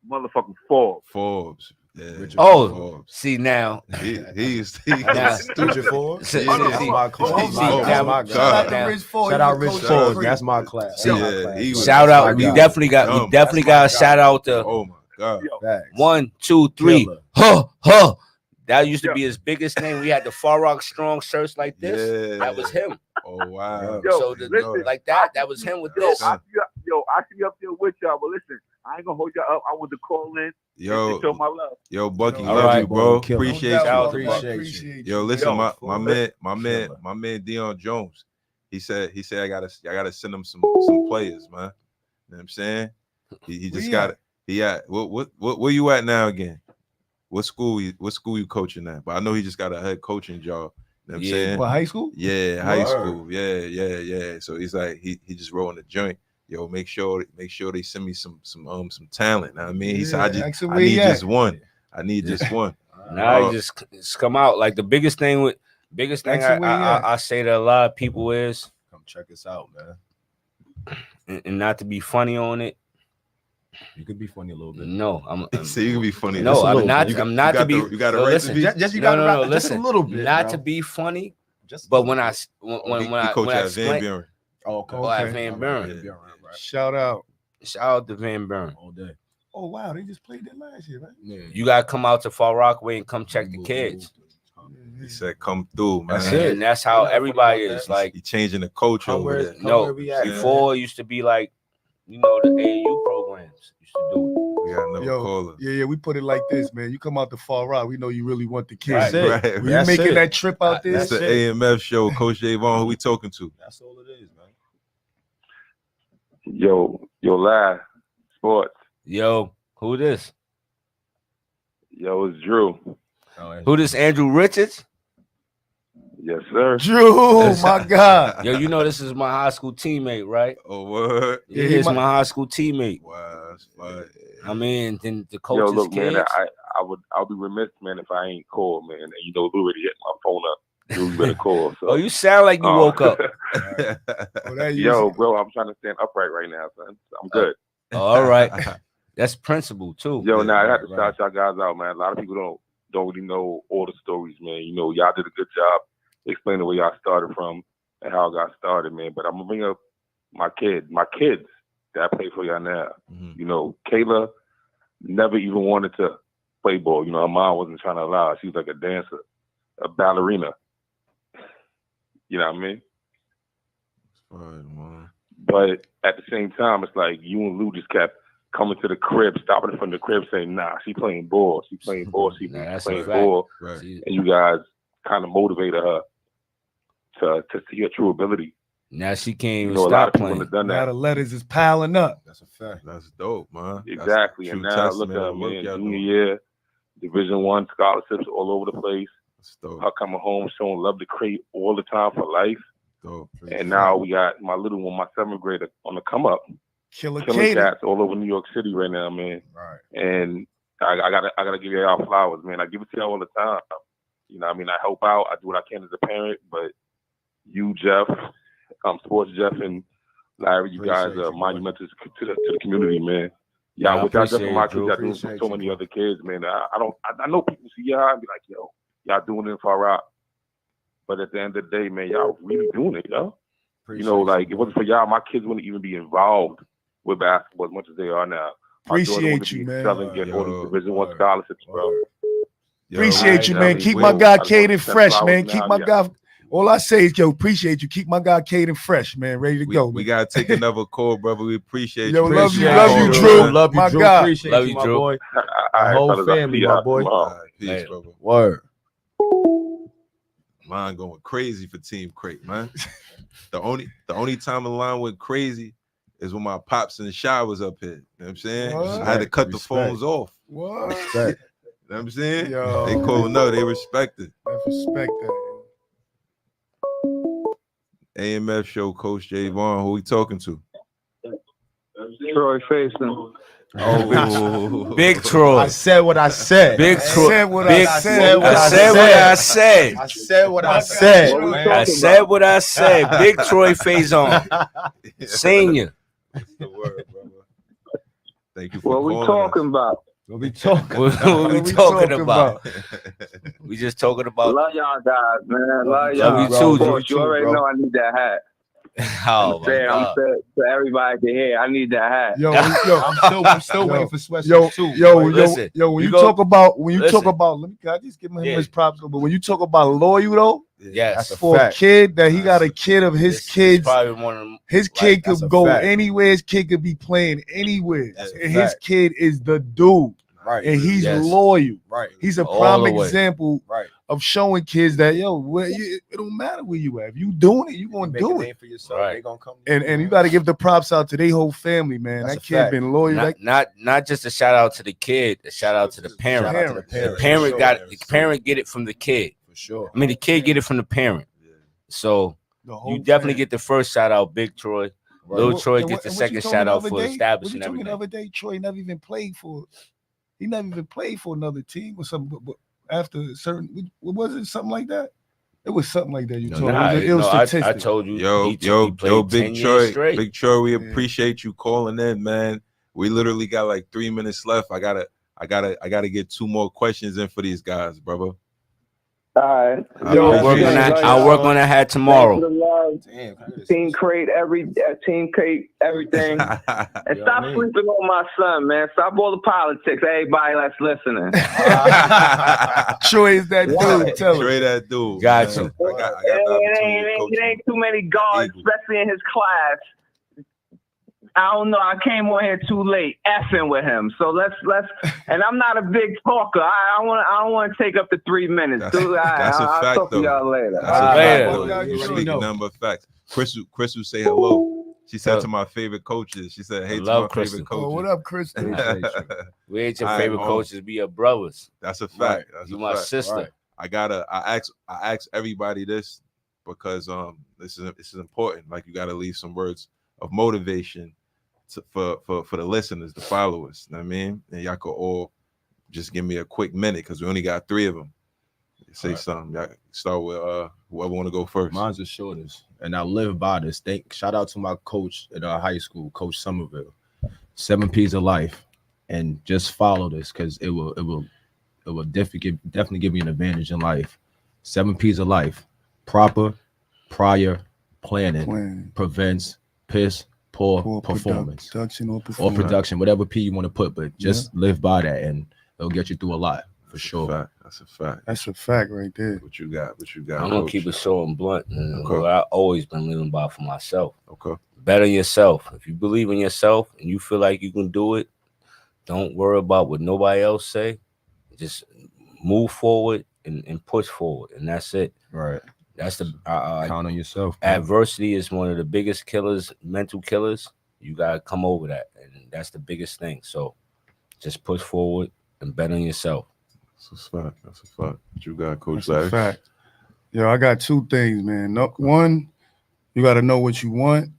Motherfucking Forbes. Forbes. Yeah. Richard Oh, Forbes. see now. He's Nah. Richard Forbes. See, Yeah, That's my class. see, That's now- my Shout out guy. to Now- Rich Ford. Shout He out the Rich coach of Forbes. the That's Creek. my class. See, That's my yeah, class. he was- Shout that's out. my We guy. definitely got Dumb. got That's a my shout guy. out to Oh my God. Yo, Facts. 1, 2, 3. Killer. Huh. That used to Yeah. be his biggest name. We had the Far Rock Strong shirts like this. Yeah. That was him. Oh wow. Yo, So listen. like that was him with Yo, this. I see you up there with y'all, but listen, I ain't gonna hold y'all up. I want to call in and show Yo, my love. yo, Bucky, All love right, you, bro. boy, killer. Appreciate No doubt, you. Shout out brother. to Bucky. Appreciate Yo, you. listen, Yo, my man Dion Jones. He said I gotta send him some players, man. You know what I'm saying? He Where just he got at? it. He at what where you at now again? What school you coaching at? But I know he just got a head coaching job. You know what I'm Yeah. saying? What, high school? Yeah, high Word. school. Yeah. So he's like he just rolling the joint. Yo, make sure they send me some talent. Know what I mean, he said ask him I where he need at. just one. I need just one. Now he just come out. Like the biggest thing Actually, where he at? I say to a lot of people is, Come check us out, man. and not to be funny on it. You could be funny a little bit. No, So you can be funny. No, Just a I'm little not. bit. I'm not to be. You got a no, right listen, to be. Just you No, got no, just listen. a little bit. not bro. to be funny, Just a but little when I bit. when He I coach when I at Van explain, Buren. Oh, okay. Oh, at Okay. Van All Buren. Van Buren, right. Shout out. Shout out to Van Buren. All day. Oh wow, they just played that last year, right? Yeah. You gotta come out to Far Rockaway and come check the Move, kids. He said, "Come through, man." That's it. And that's how We're not everybody funny about is. that. Like He changing the culture Come over where- there. come no, where we at, man. before it used to be like, the AAU programs used to do it. We got another Yo, caller. Yeah, we put it like this, man. You come out to Far Rock, we know you really want the kids. That's it. Right. When you That's making it. that trip out there, That's the it. AMF show. Coach Javon, who we talking to? That's all it is, man. Yo, live sports. Yo, who this? Yo, it's Drew. Oh, Who this? Andrew Richards? Yes, sir. Drew, my God. Yo, you know this is my high school teammate, right? Oh, word. Yeah, he he's might- my high school teammate. Wow, that's fine. I mean, then the Yo, coach's look, kids. man, I'll be remiss, man, if I ain't called, man. And you know, Lou already hit my phone up. Lou better call. So. Oh, you sound like you woke up. Oh, that Yo, used- bro, I'm trying to stand upright right now, son. I'm good. All right, that's principle too. Yo, Yeah, now I have to right. shout y'all guys out, man. A lot of people don't really know all the stories, man. You know, y'all did a good job explaining where y'all started from and how it got started, man. But I'm gonna bring up my kids that I play for y'all now. Mhm. You know, Kayla never even wanted to play ball. You know, her mom wasn't trying to allow her. She was like a dancer, a ballerina. You know what I mean? Fine, man. But at the same time, it's like you and Lou just kept coming to the crib, stopping from the crib, saying, "Nah, she playing ball. She playing ball. She Nah, that's a playing fact. ball." Right. See, And you guys kind of motivated her to see her true ability. now she can't You even know, a lot stop of people playing. have done now that. the letters is piling up. That's a fact. That's dope, man. That's Exactly. true And now look testament at her, of the work man. y'all Junior doing. year, Division I scholarships all over the place. That's dope. Her coming home, showing love to Crate all the time for life. Dope. And now we got my little one, my 7th grader, on the come up, Killer killing Katie. cats all over New York City right now, man. Right. And I gotta give y'all flowers, man. I give it to y'all all the time. You know, what I mean, I help out. I do what I can as a parent, but you, Jeff, Sports Jeff, and Larry, you guys Appreciate are you, boy. monumental to the community, man. Yeah, I Y'all, what y'all done appreciate for my it, kids, Drew. y'all doing for Appreciate so you, many bro. other kids, man. I know people see y'all and be like, yo, y'all doing it for Rock. But at the end of the day, man, y'all really doing it, yo. You know, like, if it wasn't for y'all, my kids wouldn't even be involved with basketball as much as they are now. My daughter Appreciate wouldn't you, be man. excelling, getting all Yo, these Division I word, scholarships, bro. Word. Yo, Appreciate you, I man. mean, Keep Will, my guy I just want Caden to send fresh, flowers man. now, Keep my yeah. guy. All I say is, yo, appreciate you. Keep my guy Caden fresh, man. Ready to go. we man. gotta take another call, brother. We appreciate Yo, you. love you, Appreciate love you, calling, Drew. man. Love you, My Drew. God. Appreciate Love you, you, my Drew. boy. All right, whole fellas, I'll family, see my y'all boy. tomorrow. All right, peace, Later. brother. Word. Line going crazy for Team Crate, man. The only time the line went crazy is when my pops in the shower was up here. You know what I'm saying? What? I had to cut the Respect. phones off. What? Respect. You know what I'm saying? Yo. They call no, they respect it. Let's respect that. AMF show, Coach J Vaughn. Who we talking to? Troy Faison. Oh, Big Troy. I said what I said. Big man. Troy. Said what Big, I I said. said what I said. I said what I said. What we man. I talking said what I said. Big Troy Faison, senior. That's the word, brother. Thank you for What we calling talking us. about? What we talking? What we talking about? We just talking about. Love y'all guys, man. Love Love y'all. you Bro. too, Of Joe. course, you already know I need that hat. Oh my I'm God. saying so everybody can hear. I need that hat. Yo, I'm still Yo. waiting for sweatshirts yo, too. Listen, when we you go- talk about let me listen. can I just give him Yeah. his props, but when you talk about loyal though, Yes, That's a for fact. a kid that he got a kid of his This is kids, probably one of them. his Right, kid that's could a go fact. anywhere, his kid could be playing anywhere, That's a and his fact. kid is the dude, Right. and he's Yes. loyal. Right. He's a All prime the way. example Right. of showing kids that it don't matter where you at. If you doing it, you gonna Make a do name it. for yourself. Right. They gonna come. And you got to give the props out to their whole family, man. That's That a kid fact. been loyal. Not just a shout out to the kid, a shout out to the parent. Shout out to the The parents. parent For got sure. the parent get it from the kid. For sure. I mean, the kid get it from the parent. So The whole you definitely family. get the first shout out, Big Troy. Lil What- Troy and gets what- the and what you second told me shout the out other for day? What establishing you told me the everything. other day, Troy never even played for. He never even played for another team or something. But after a certain, was it something like that? It was something like that. You told me. Nah, It was I statistic. told you. Yo, he played 10 Big years Troy, straight. Big Troy, we Yeah. appreciate you calling in, man. We literally got like 3 minutes left. I gotta get 2 more questions in for these guys, brother. All right. Yo, I'll work on that. Love I'll y'all. work on that hat Thanks tomorrow. for the love. Damn. can I get a Team sweatshirt? Crate, Team Crate, everything. And You know stop what I mean? sleeping on my son, man. Stop all the politics. Everybody that's listening. Troy is that Right. dude. Tell him. Trey that dude. Got man. you. I got the It opportunity to coach ain't him. too many guards, Eagle. especially in his class. I don't know. I came on here too late, effing with him. So let's. And I'm not a big talker. I don't want to take up the 3 minutes. That's- Dude, that's a I'll fact, talk to though. y'all later. That's All a right. fact, Later. though. Yeah, You're you speaking know. number of facts. Crystal say hello. She said Yo. to my favorite coaches. She said, "Hey, I to love my Crystal. favorite coaches." Oh, what up, Chris? We ain't your All right, favorite Vaughn. coaches, be your brothers. That's a fact. Right. That's You a my fact. sister. Right. I ask everybody this because this is important. Like you gotta leave some words of motivation for the listeners, the followers. You know what I mean? And y'all could all just give me a quick minute because we only got 3 of them. Say All right. something. Y'all start with whoever want to go first. Mine's the shortest, and I live by this. Shout out to my coach at our high school, Coach Somerville. 7 P's of life, and just follow this because it will definitely give you an advantage in life. 7 P's of life: proper, prior, planning Plan. prevents piss poor Poor performance production or or performance. production, whatever P you want to put, but just live by that, and it'll get you through a lot for That's a sure. fact. That's a fact. That's a fact right there. What you got? I'm gonna Coach? keep it short and blunt. And Okay. what I've always been living by for myself. Okay. Better yourself. If you believe in yourself and you feel like you can do it, don't worry about what nobody else say. Just move forward and push forward, and that's it. Right. That's the Count on yourself. man. adversity is one of the biggest killers, mental killers. You gotta come over that, and that's the biggest thing. So just push forward and bet on yourself. That's a fact. That's a fact. What you got, Coach That's a Larry? fact. Yo, I got 2 things, man. One, you got to know what you want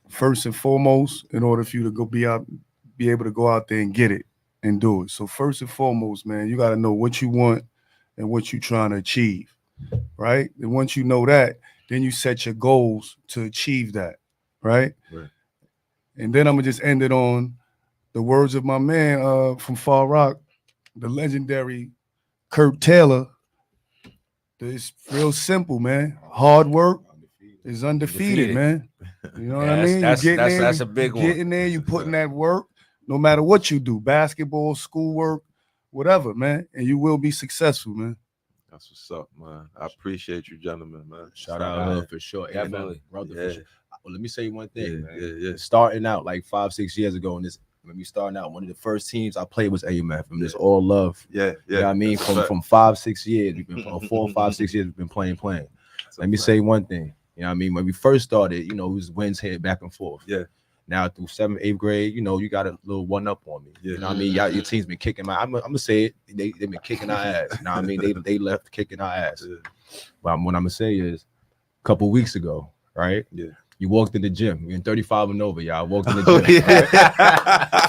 first and foremost in order for you to be able to go out there and get it and do it. So first and foremost, man, you got to know what you want and what you're trying to achieve, right? And once you know that, then you set your goals to achieve that, right? Right. And then I'm gonna just end it on the words of my man from Far Rock, the legendary Kurt Taylor. It's real simple, man. Hard work is undefeated, man. You know what I mean? That's You getting that's there, a big you one. getting there, you putting that work, no matter what you do, basketball, schoolwork, whatever, man, and you will be successful, man. That's what's up, man. I appreciate you, gentlemen, man. Shout out Hood for sure. Definitely. Brother, Yeah. for sure. Well, let me say one thing, man. Yeah. Starting out like 5-6 years ago in this when we starting out, one of the first teams I played was AMF, and it's all love. Yeah, yeah. You know what I mean? That's a fact. From 5-6 years, we've been 4, 5, 6 years, we've been playing. That's a Let me fact. say one thing. You know what I mean? When we first started, you know, it was wins head back and forth. Yeah. Now through 7th, 8th grade, you know, you got a little one up on me. Yeah. You know what I mean? Your team's been kicking my. I'm gonna say it. They've been kicking our ass. You know what I mean? They left kicking our ass. Yeah. But what I'm gonna say is, a couple weeks ago, right? Yeah. You walked in the gym. We're in 35 and over, y'all. I walked in the Oh, gym. yeah.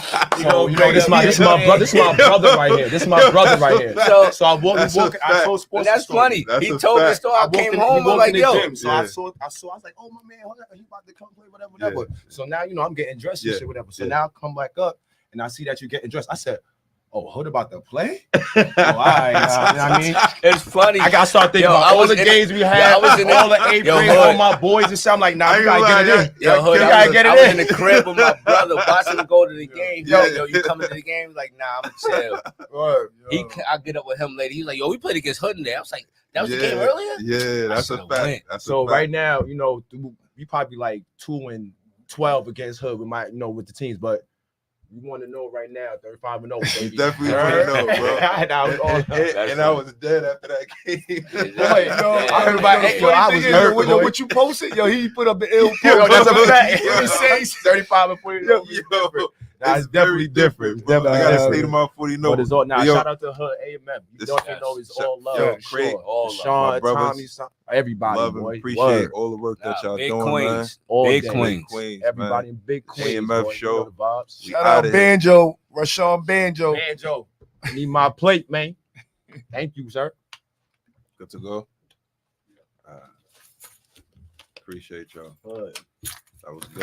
So, you know, this is my brother. This is my brother right here. This is my brother right here. So I walked. That's a I told fact. sports. That's story. funny. That's He a told me the fact. story. I I walked came in- home. we I'm walked like, in the yo. gym. So Yeah. I saw. I was like, oh my man, hold on, he about to come play, whatever. So now you know I'm getting dressed and Yeah. shit, whatever. So Yeah. now I come back up and I see that you're getting dressed. I said, oh, Hood about to play? Oh, all right. You know what I mean? It's funny. I gotta start thinking Yo, about I all was the in games we I had, was in all the the- 8th Yo, grade, Hood. all my boys and shit. I'm like, nah, I you gotta ain't get gonna it in. Yo, Hood, You I gotta was, get it I was in. in the crib with my brother watching him go to the game. Yo, Yeah. you coming to the game? Like, nah, I'm chill. Word. I get up with him later. He's like, yo, we played against Hood today. I was like, that was the game Yeah. earlier? Yeah, that's a should've fact. went. That's So a fact. right now, you know, we probably like 2-12 against Hood. We might, you know, with the teams, but you want to know right now, 35 and 0, You baby. definitely want to know, bro. And I was all- And I was dead after that game. Boy, Yeah. I heard about Hey, yo, I was hurt, what, boy. what you posted? Yo, he put up the ill post. Yo, that's a fact. Yo. What he says, 35 and 40. Yo, Nah, it's definitely different. It's bro. definitely I gotta different. stay to my 40 But notes. it's all now. Yo, Shout out to her AMF. You This- definitely know it's all love. Yo, for great. sure. All love. Sean, My brothers, Tommy, everybody, love and boy. appreciate Word. all the work that Nah, y'all big doing, man. Queens. All Big day. Queens. Queens, Everybody man. in big Queens. AMF boy. show. You know the vibes. We Shout outta out here. Banjo, Rashawn Banjo. Banjo, need my plate, man. Thank you, sir. Good to go. Appreciate y'all. That was good.